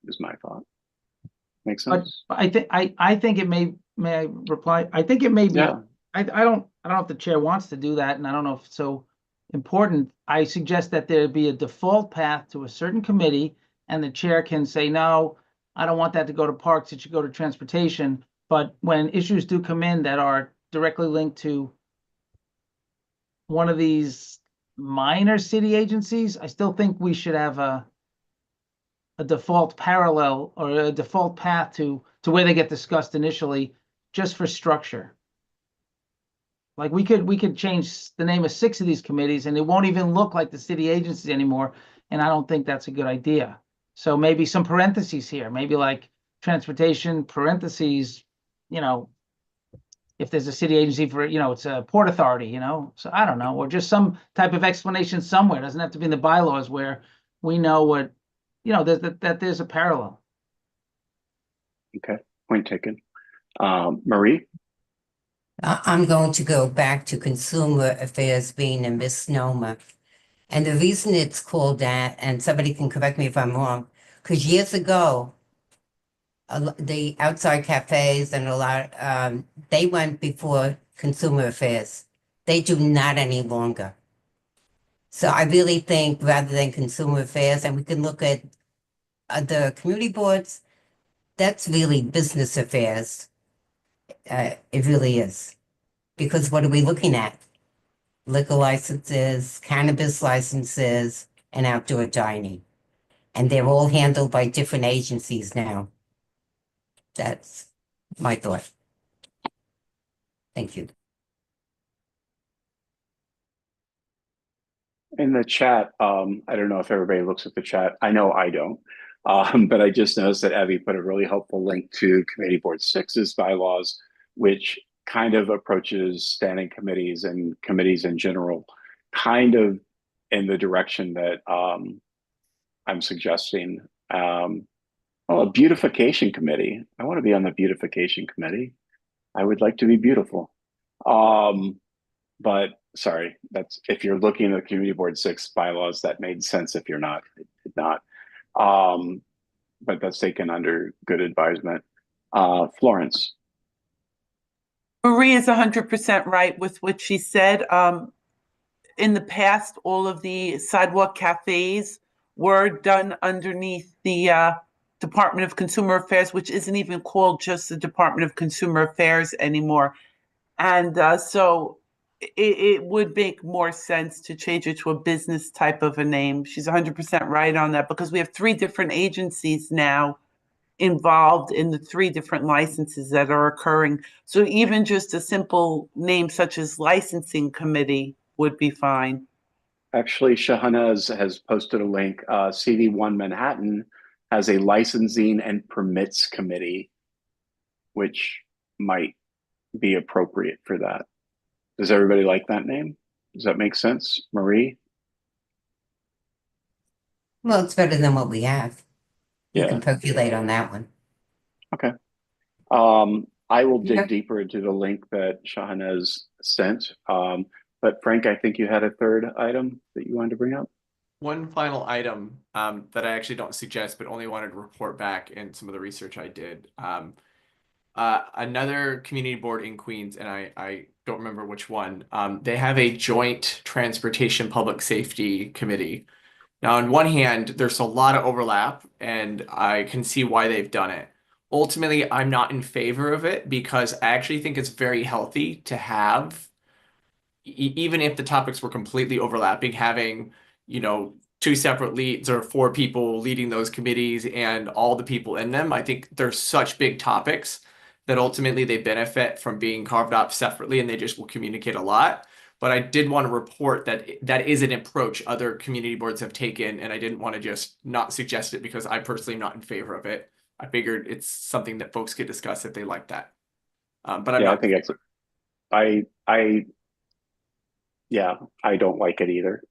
is my thought. Makes But sense? I think it may I reply? I think it may be. Yeah. I don't know if the chair wants to do that, and I don't know if it's so important. I suggest that there be a default path to a certain committee, and the chair can say, no, I don't want that to go to parks, it should go to transportation. But when issues do come in that are directly linked to one of these minor city agencies, I still think we should have a default parallel or a default path to where they get discussed initially, just for structure. Like we could change the name of 6 of these committees and it won't even look like the city agencies anymore. And I don't think that's a good idea. So maybe some parentheses here, maybe like transportation parentheses, if there's a city agency for, it's a port authority, so I don't know, or just some type of explanation somewhere. It doesn't have to be in the bylaws where we know what, that there's a parallel. Okay, point taken. Marie? I'm going to go back to consumer affairs being a misnomer. And the reason it's called that, and somebody can correct me if I'm wrong, because years ago, the outside cafes and a lot, they went before consumer affairs. They do not any longer. So I really think rather than consumer affairs, and we can look at the community boards, that's really business affairs. It really is. Because what are we looking at? Liquor licenses, cannabis licenses, and outdoor dining. And they're all handled by different agencies now. That's my thought. Thank you. In the chat, I don't know if everybody looks at the chat. I know I don't. But I just noticed that Abby put a really helpful link to Committee Board 6's bylaws, which kind of approaches standing committees and committees in general, kind of in the direction that I'm suggesting. A beautification committee. I want to be on the beautification committee. I would like to be beautiful. But sorry, that's if you're looking at the Community Board 6 bylaws, that made sense. If you're not, it did not. But that's taken under good advisement. Florence. Marie is 100% right with what she said. In the past, all of the sidewalk cafes were done underneath the Department of Consumer Affairs, which isn't even called just the Department of Consumer Affairs anymore. And so it would make more sense to change it to a business type of a name. She's 100% right on that, because we have 3 different agencies now involved in the 3 different licenses that are occurring. So even just a simple name such as licensing committee would be fine. Actually, Shahanaz has posted a link. CD1 Manhattan has a licensing and permits committee, which might be appropriate for that. Does everybody like that name? Does that make sense, Marie? Well, it's better than what we have. You Yeah. can percolate on that one. Okay. I will dig deeper into the link that Shahanaz sent. But Frank, I think you had a third item that you wanted to bring up. One final item that I actually don't suggest, but only wanted to report back in some of the research I did. Another community board in Queens, and I don't remember which one, they have a joint transportation public safety committee. Now, on one hand, there's a lot of overlap, and I can see why they've done it. Ultimately, I'm not in favor of it because I actually think it's very healthy to have, even if the topics were completely overlapping, having, 2 separate leads or 4 people leading those committees and all the people in them. I think they're such big topics that ultimately they benefit from being carved out separately, and they just will communicate a lot. But I did want to report that that is an approach other community boards have taken, and I didn't want to just not suggest it because I personally am not in favor of it. I figured it's something that folks could discuss if they like that. But I'm Yeah, I not. think it's, yeah, I don't like it either.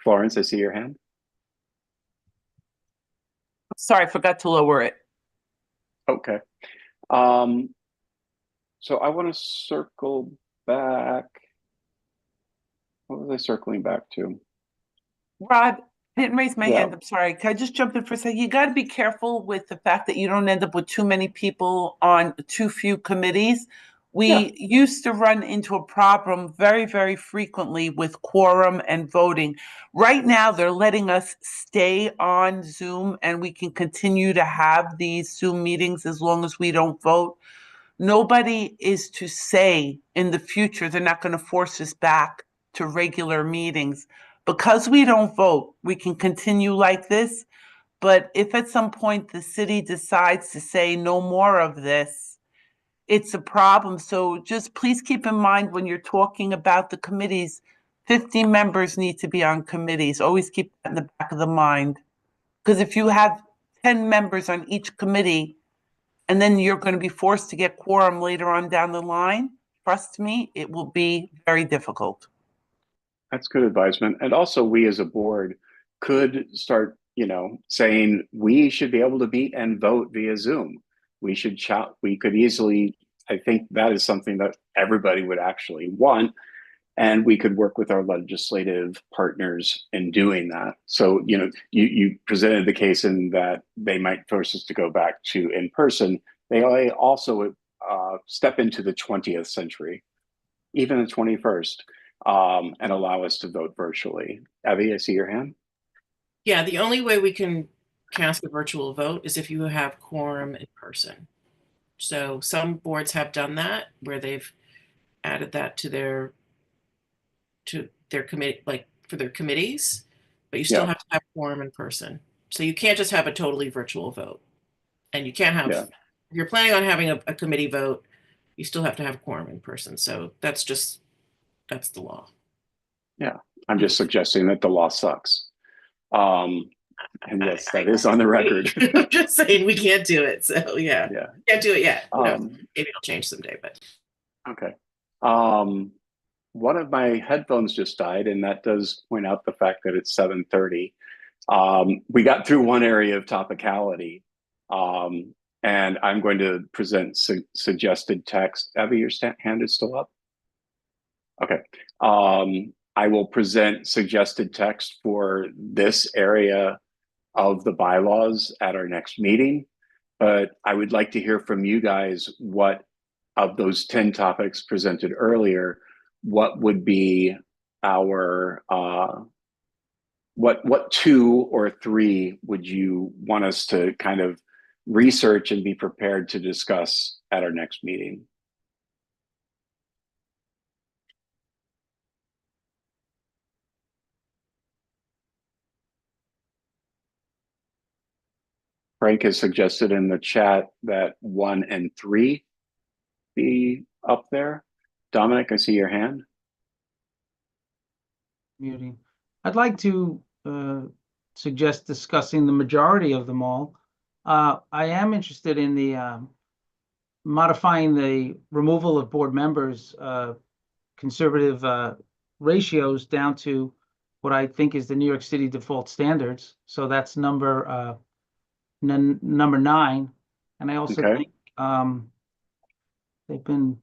Florence, I see your hand. Sorry, I forgot to lower it. Okay. So I want to circle back. What was I circling back to? Rod, I didn't raise my Yeah. hand. I'm sorry. Can I just jump in for a second? You got to be careful with the fact that you don't end up with too many people on too few committees. We used to run into a problem very, very frequently with quorum and voting. Right now, they're letting us stay on Zoom and we can continue to have these Zoom meetings as long as we don't vote. Nobody is to say in the future they're not going to force us back to regular meetings. Because we don't vote, we can continue like this. But if at some point the city decides to say no more of this, it's a problem. So just please keep in mind when you're talking about the committees, 50 members need to be on committees. Always keep that in the back of the mind. Because if you have 10 members on each committee, and then you're going to be forced to get quorum later on down the line, trust me, it will be very difficult. That's good advisement. And also we as a board could start, saying we should be able to meet and vote via Zoom. We could easily, I think that is something that everybody would actually want. And we could work with our legislative partners in doing that. So, you presented the case in that they might force us to go back to in person. They also step into the 20th century, even the 21st, and allow us to vote virtually. Abby, I see your hand. Yeah, the only way we can cast a virtual vote is if you have quorum in person. So some boards have done that where they've added that to their committee, like for their committees, but you still have to have quorum in person. So you can't just have a totally virtual vote. And you can't have, if you're planning on having a committee vote, you still have to have quorum in person. So that's the law. Yeah, I'm just suggesting that the law sucks. And yes, that is on the record. I'm just saying we can't do it. So yeah, can't do it yet. Maybe it'll change someday, but. Okay. One of my headphones just died, and that does point out the fact that it's 7:30. We got through one area of topicality, and I'm going to present suggested text. Abby, your hand is still up? Okay. I will present suggested text for this area of the bylaws at our next meeting, but I would like to hear from you guys what of those 10 topics presented earlier, what would be our, what 2 or 3 would you want us to kind of research and be prepared to discuss at our next meeting? Frank has suggested in the chat that 1 and 3 be up there. Dominic, I see your hand. Muting. I'd like to suggest discussing the majority of them all. I am interested in the modifying the removal of board members, conservative ratios down to what I think is the New York City default standards. So that's number 9. And I also think they've been,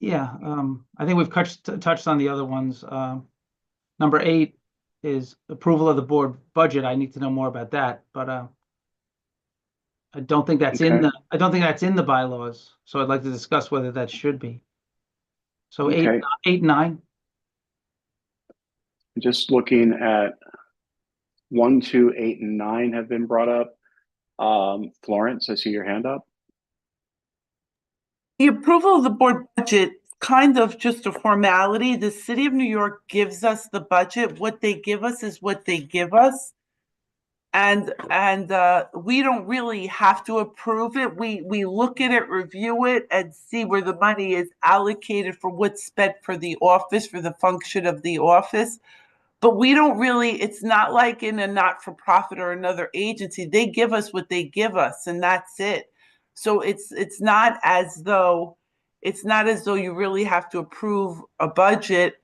I think we've touched on the other ones. Number 8 is approval of the board budget. I need to know more about that, but I don't think that's in the bylaws. So I'd like to discuss whether that should be. So 8, 9. Just looking at 1, 2, 8, and 9 have been brought up. Florence, I see your hand up. The approval of the board budget, kind of just a formality. The city of New York gives us the budget. What they give us is what they give us. And we don't really have to approve it. We look at it, review it, and see where the money is allocated for what's spent for the office, for the function of the office. But we don't really, it's not like in a not-for-profit or another agency. They give us what they give us, and that's it. So it's not as though you really have to approve a budget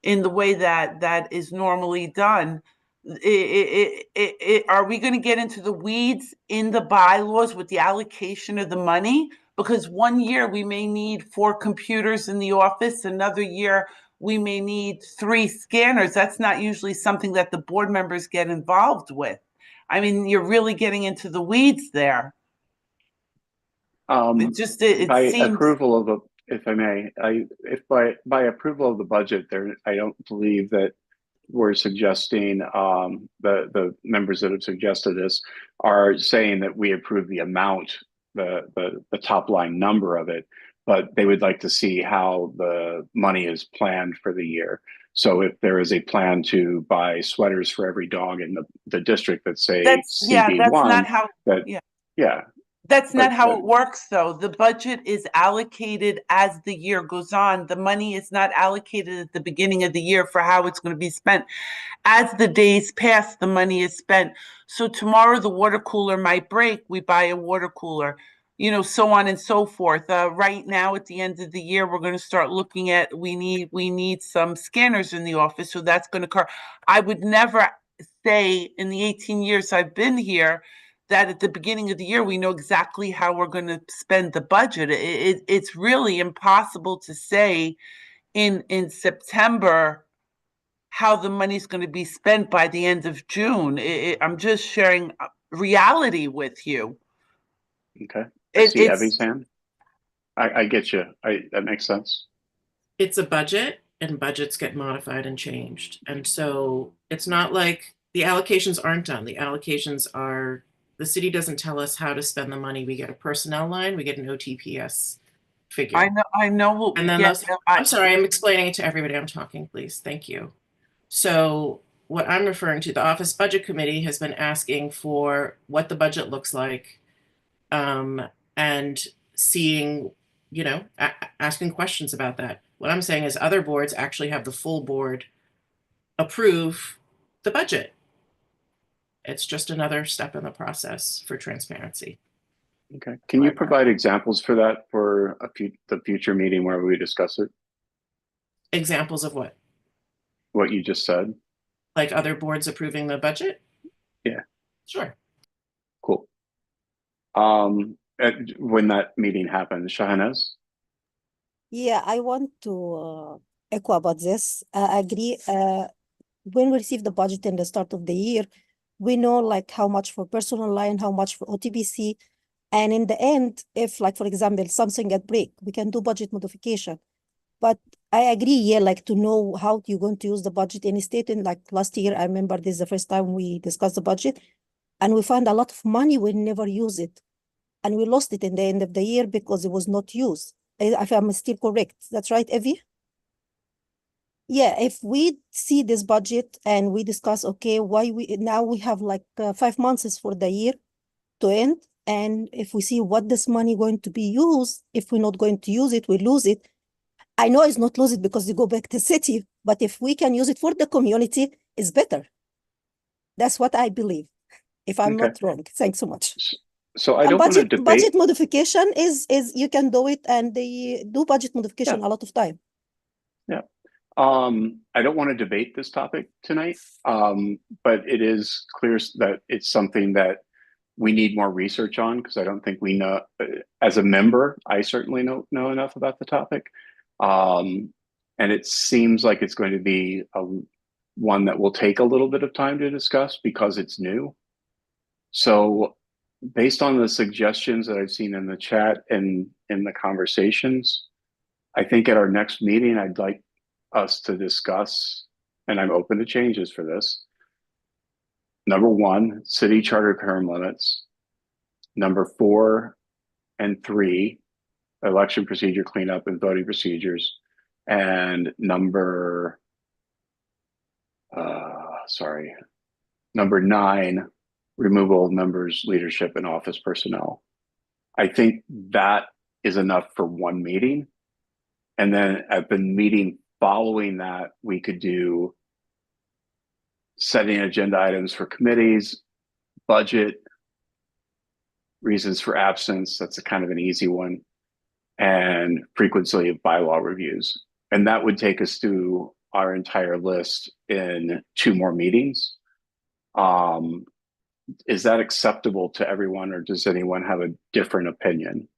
in the way that is normally done. Are we going to get into the weeds in the bylaws with the allocation of the money? Because one year we may need 4 computers in the office, another year we may need 3 scanners. That's not usually something that the board members get involved with. I mean, you're really getting into the weeds there. It By seems. approval of the, if I may, if by approval of the budget, there, I don't believe that we're suggesting, the members that have suggested this are saying that we approve the amount, the top line number of it, but they would like to see how the money is planned for the year. So if there is a plan to buy sweaters for every dog in the district that say That's CB1, not how. that, Yeah. yeah. That's not But how it works, though. The budget is allocated as the year goes on. The money is not allocated at the beginning of the year for how it's going to be spent. As the days pass, the money is spent. So tomorrow the water cooler might break, we buy a water cooler, so on and so forth. Right now, at the end of the year, we're going to start looking at, we need some scanners in the office, so that's going to occur. I would never say in the 18 years I've been here that at the beginning of the year, we know exactly how we're going to spend the budget. It's really impossible to say in September how the money's going to be spent by the end of June. I'm just sharing reality with you. Okay. I see Evie's hand. I get you. That makes sense. It's a budget, and budgets get modified and changed. And so it's not like the allocations aren't done. The allocations are, the city doesn't tell us how to spend the money. We get a personnel line, we get an OTPS figure. I know what we And then get. I'm sorry, I'm explaining it to everybody. I'm talking, please. Thank you. So what I'm referring to, the Office Budget Committee has been asking for what the budget looks like, and seeing, asking questions about that. What I'm saying is other boards actually have the full board approve the budget. It's just another step in the process for transparency. Okay. Can you provide examples for that for the future meeting where we discuss it? Examples of what? What you just said. Like other boards approving the budget? Yeah. Sure. Cool. When that meeting happens, Shahanaz? Yeah, I want to echo about this. I agree. When we receive the budget in the start of the year, we know like how much for personal line, how much for OTBC. And in the end, if like, for example, something get break, we can do budget modification. But I agree, yeah, like to know how you're going to use the budget in a state. And like last year, I remember this is the first time we discussed the budget and we found a lot of money, we never use it. And we lost it in the end of the year because it was not used. If I'm still correct. That's right, Evie? Yeah, if we see this budget and we discuss, okay, why now we have like 5 months for the year to end. And if we see what this money going to be used, if we're not going to use it, we lose it. I know it's not lose it because they go back to city, but if we can use it for the community, it's better. That's what I believe, if I'm not wrong. Thanks so much. So I don't want to debate. Budget modification is you can do it, and they do budget modification a lot of time. Yeah. I don't want to debate this topic tonight, but it is clear that it's something that we need more research on, because I don't think we know, as a member, I certainly know enough about the topic. And it seems like it's going to be one that will take a little bit of time to discuss because it's new. So based on the suggestions that I've seen in the chat and in the conversations, I think at our next meeting, I'd like us to discuss, and I'm open to changes for this. Number 1, city charter term limits. Number 4 and 3, election procedure cleanup and voting procedures. And number 9, removal of members, leadership, and office personnel. I think that is enough for one meeting. And then at the meeting following that, we could do setting agenda items for committees, budget, reasons for absence. That's a kind of an easy one. And frequency of bylaw reviews. And that would take us through our entire list in 2 more meetings. Is that acceptable to everyone, or does anyone have a different opinion?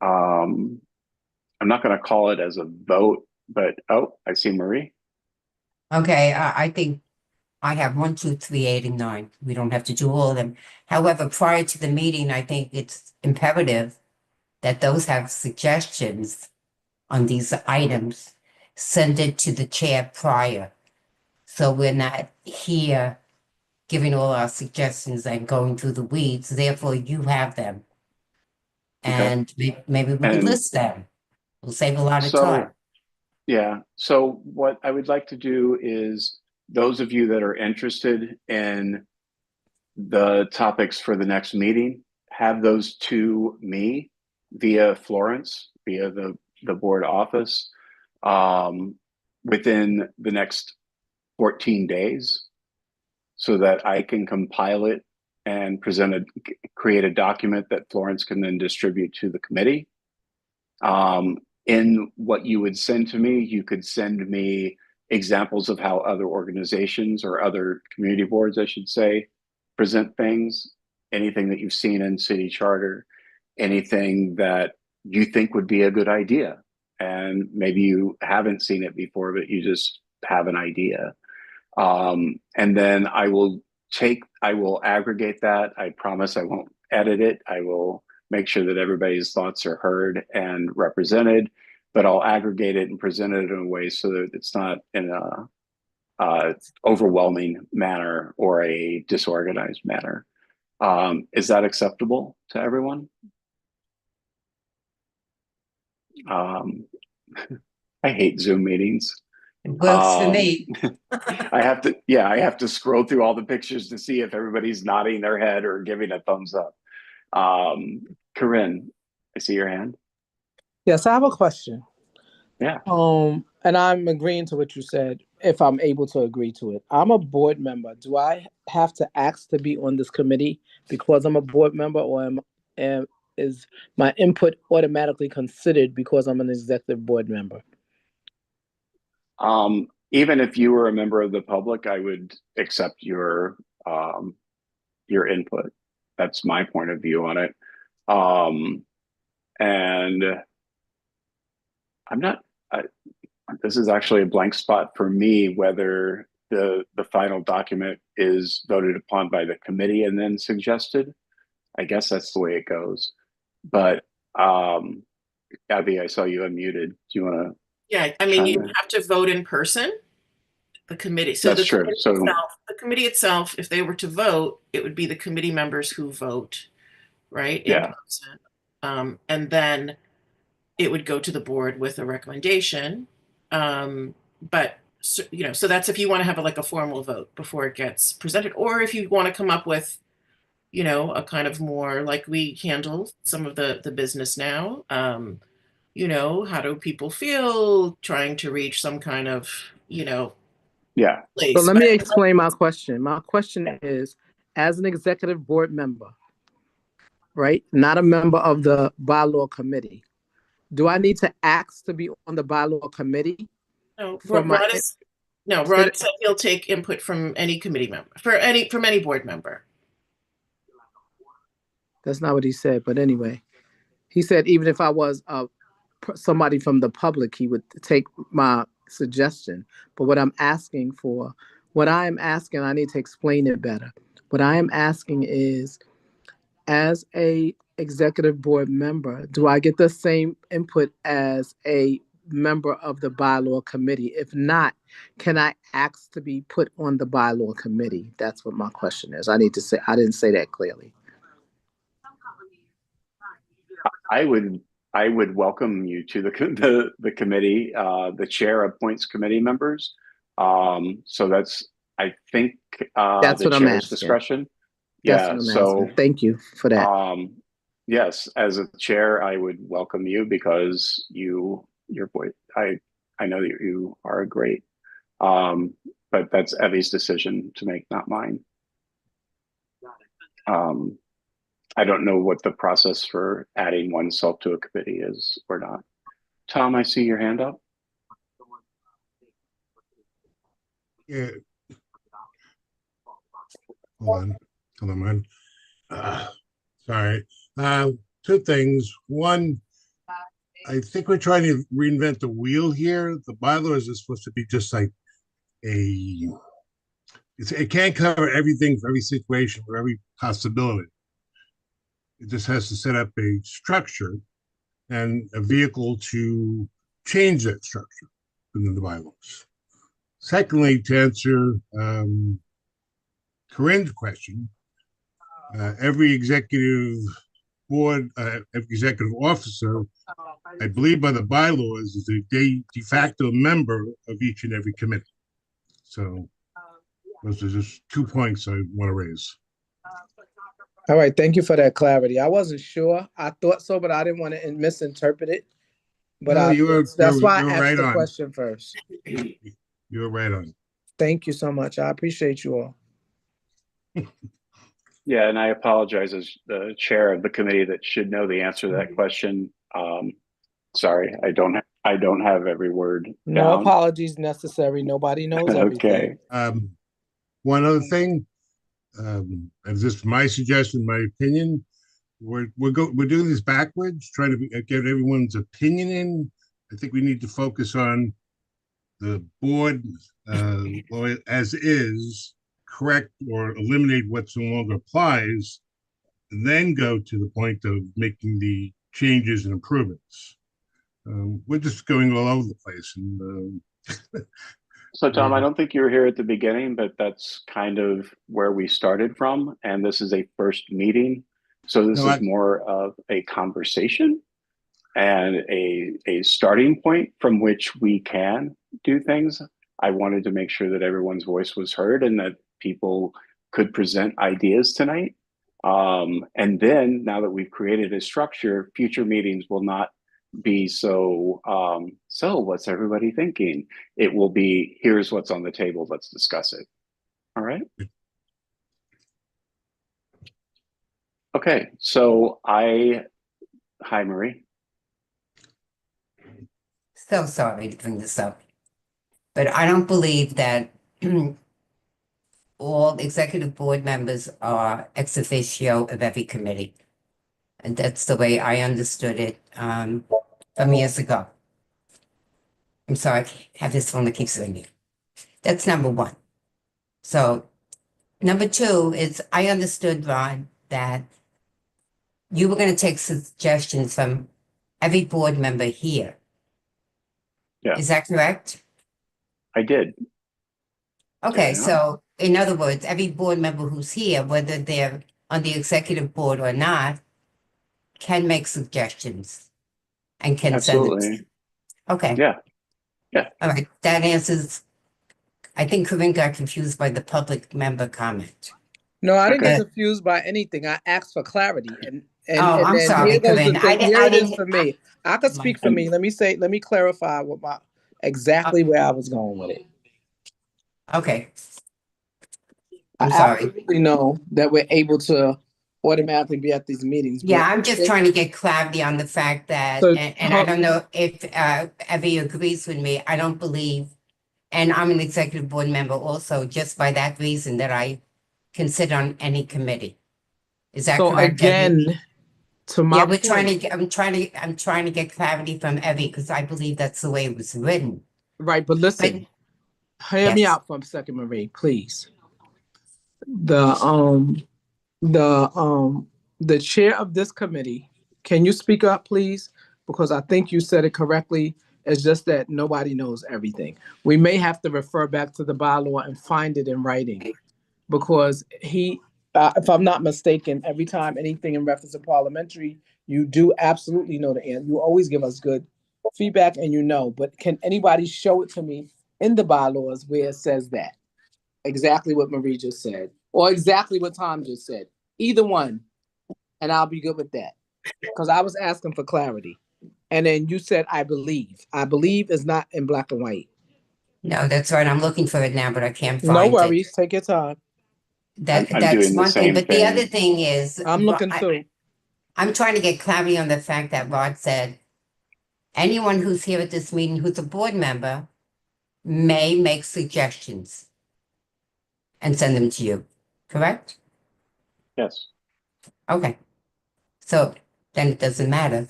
I'm not going to call it as a vote, but I see Marie. Okay, I think I have 1, 2, 3, 8, and 9. We don't have to do all of them. However, prior to the meeting, I think it's imperative that those have suggestions on these items, send it to the chair prior. So we're not here giving all our suggestions and going through the weeds. Therefore, you have them. Okay. And maybe we could And list them. We'll save a lot of so, time. yeah. So what I would like to do is, those of you that are interested in the topics for the next meeting, have those to me via Florence, via the board office, within the next 14 days, so that I can compile it and create a document that Florence can then distribute to the committee. In what you would send to me, you could send me examples of how other organizations, or other community boards, I should say, present things, anything that you've seen in city charter, anything that you think would be a good idea. And maybe you haven't seen it before, but you just have an idea. And then I will aggregate that. I promise I won't edit it. I will make sure that everybody's thoughts are heard and represented, but I'll aggregate it and present it in a way so that it's not in a overwhelming manner or a disorganized manner. Is that acceptable to everyone? I hate Zoom meetings. It works for me. I have to scroll through all the pictures to see if everybody's nodding their head or giving a thumbs up. Corinne, I see your hand. Yes, I have a question. Yeah. And I'm agreeing to what you said, if I'm able to agree to it. I'm a board member. Do I have to ask to be on this committee because I'm a board member, or is my input automatically considered because I'm an executive board member? Even if you were a member of the public, I would accept your input. That's my point of view on it. And this is actually a blank spot for me, whether the final document is voted upon by the committee and then suggested. I guess that's the way it goes. But Abby, I saw you unmuted. Do you want to? Yeah, I mean, you have to vote in person. The committee. So that's true. So the committee itself, if they were to vote, it would be the committee members who vote, right? Yeah. And then it would go to the board with a recommendation. But so that's if you want to have a formal vote before it gets presented, or if you want to come up with, a kind of more like we handle some of the business now. How do people feel trying to reach some kind of, yeah. place. So let me explain my question. My question is, as an executive board member, right, not a member of the bylaw committee, do I need to ask to be on the bylaw committee? No, Rod said he'll take input from any committee member, from any board member. That's not what he said, but anyway, he said even if I was somebody from the public, he would take my suggestion. But what I am asking, I need to explain it better. What I am asking is, as a executive board member, do I get the same input as a member of the bylaw committee? If not, can I ask to be put on the bylaw committee? That's what my question is. I didn't say that clearly. I would welcome you to the committee. The chair appoints committee members. So that's, I think, that's the what I'm chair's asking. discretion. That's Yeah. what I'm So asking. Thank you for that. Yes, as a chair, I would welcome you because your voice. I know that you are great. But that's Evie's decision to make, not mine. I don't know what the process for adding oneself to a committee is or not. Tom, I see your hand up. Yeah. Hold on, man. Sorry. Two things. One, I think we're trying to reinvent the wheel here. The bylaws is supposed to be just like it can't cover everything for every situation, for every possibility. It just has to set up a structure and a vehicle to change that structure within the bylaws. Secondly, to answer Corinne's question, every executive board, every executive officer, I believe by the bylaws, is a de facto member of each and every committee. So those are just 2 points I want to raise. All right, thank you for that clarity. I wasn't sure. I thought so, but I didn't want to misinterpret it. But No, that's why I you're asked right the on. question first. You're right on. Thank you so much. I appreciate you all. Yeah, and I apologize as the chair of the committee that should know the answer to that question. Sorry, I don't have every word No down. apologies necessary. Nobody knows everything. Okay. One other thing, and this is my suggestion, my opinion. We're doing this backwards, trying to get everyone's opinion in. I think we need to focus on the board as is, correct or eliminate what no longer applies, and then go to the point of making the changes and improvements. We're just going all over the place. And So Tom, I don't think you were here at the beginning, but that's kind of where we started from. And this is a first meeting. So this is more of a conversation and a starting point from which we can do things. I wanted to make sure that everyone's voice was heard and that people could present ideas tonight. And then now that we've created a structure, future meetings will not be so what's everybody thinking? It will be, here's what's on the table, let's discuss it. All right. Okay, so hi Marie. So sorry to bring this up, but I don't believe that all executive board members are ex officio of every committee. And that's the way I understood it from years ago. I'm sorry, I have this phone that keeps ringing. That's number one. So number two is I understood, Rod, that you were going to take suggestions from every board member here. Yeah. Is that correct? I did. Okay, so in other words, every board member who's here, whether they're on the executive board or not, can make suggestions and can send them. Absolutely. Okay. Yeah. Yeah. All right. That answers. I think Corinne got confused by the public member comment. No, I didn't get confused by anything. I asked for clarity, and I'm then sorry, here goes the Corinne. thing. Here it is for me. I could speak for me. Let me clarify what exactly where I was going with it. Okay. I'm sorry. I absolutely know that we're able to automatically be at these meetings. Yeah, I'm just trying to get clarity on the fact that, and I don't know if Evie agrees with me. I don't believe, and I'm an executive board member also, just by that reason that I can sit on any committee. Is that correct? Again, Evie? to my point. I'm trying to get clarity from Evie because I believe that's the way it was written. Right, but listen, hear me out for a second, Marie, please. The chair of this committee, can you speak up, please? Because I think you said it correctly. It's just that nobody knows everything. We may have to refer back to the bylaw and find it in writing, because if I'm not mistaken, every time anything in reference to parliamentary, you do absolutely know the answer. You always give us good feedback, and but can anybody show it to me in the bylaws where it says that? Exactly what Marie just said, or exactly what Tom just said. Either one, and I'll be good with that. Because I was asking for clarity. and then you said, I believe. I believe is not in black and white. No, that's right. I'm looking for it now, but I can't No find it. worries. Take your time. That I'm that's doing the one thing. same But the thing. other thing is, I'm looking too. I'm trying to get clarity on the fact that Rod said anyone who's here at this meeting who's a board member may make suggestions and send them to you. Correct? Yes. Okay. So then it doesn't matter.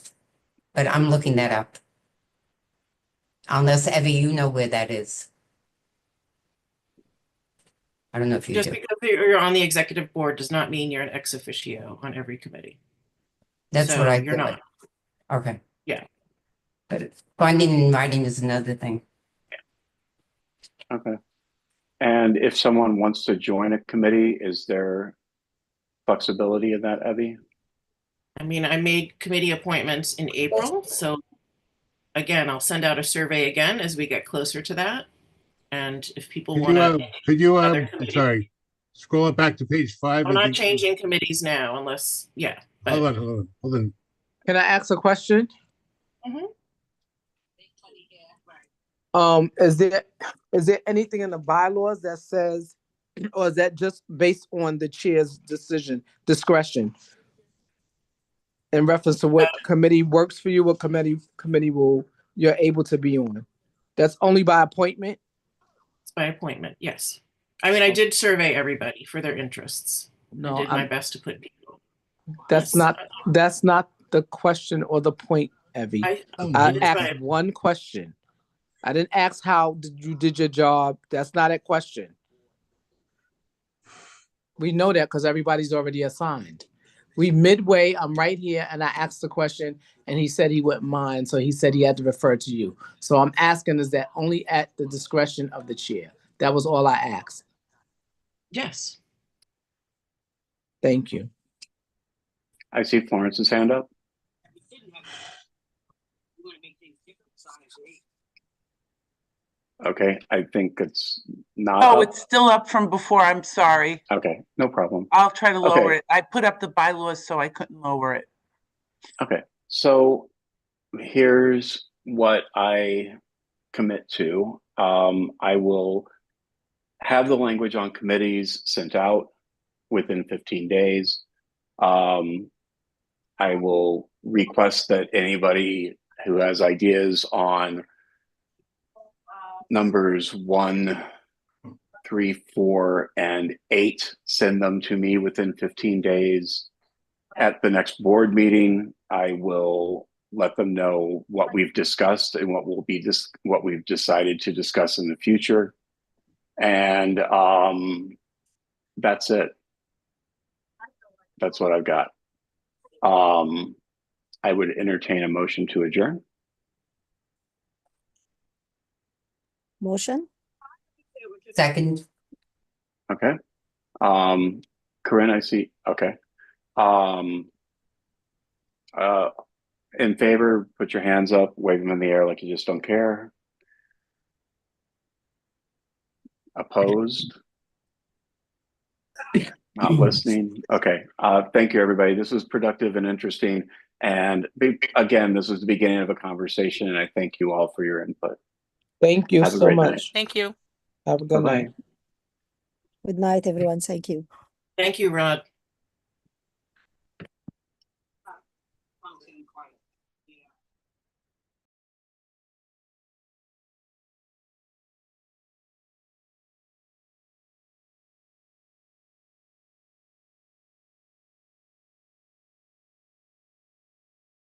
But I'm looking that up. Unless Evie, you know where that is. I don't know if you Just do. because you're on the executive board does not mean you're an ex officio on every committee. That's So what I you're thought. not. Okay. Yeah. But finding and writing is another thing. Okay. And if someone wants to join a committee, is there flexibility in that, Evie? I mean, I made committee appointments in April, so again, I'll send out a survey again as we get closer to that. And if people Could want you, to, could you, other I'm committees. sorry, scroll it back to page 5. I'm I not think. changing committees now unless, yeah. Hold But on, hold on. Can I ask a question? Mhm. Is there anything in the bylaws that says, or is that just based on the chair's discretion? In reference to what committee works for you, what committee you're able to be on? That's only by appointment? It's by appointment, yes. I mean, I did survey everybody for their interests. No, I did my best to put people. that's not the question or the point, Evie. I asked one question. I didn't ask how you did your job. That's not a question. We know that because everybody's already assigned. We midway, I'm right here, and I asked the question, and he said he wouldn't mind, so he said he had to refer to you. So I'm asking, is that only at the discretion of the chair? That was all I asked. Yes. Thank you. I see Florence's hand up. Okay, I think it's not Oh, up. it's still up from before. I'm sorry. Okay, no problem. I'll try to lower Okay. it. I put up the bylaws, so I couldn't lower it. Okay, so here's what I commit to. I will have the language on committees sent out within 15 days. I will request that anybody who has ideas on numbers 1, 3, 4, and 8, send them to me within 15 days. At the next board meeting, I will let them know what we've discussed and what we've decided to discuss in the future. And that's it. That's what I've got. I would entertain a motion to adjourn. Motion? Second. Okay. Corinne, I see. Okay. In favor, put your hands up, wave them in the air like you just don't care. Opposed? Not listening. Okay. Thank you, everybody. This was productive and interesting. And again, this was the beginning of a conversation, and I thank you all for your input. Thank you Have a so great much. night. Thank you. Have a good Bye-bye. night. Good night, everyone. Thank you. Thank you, Rod.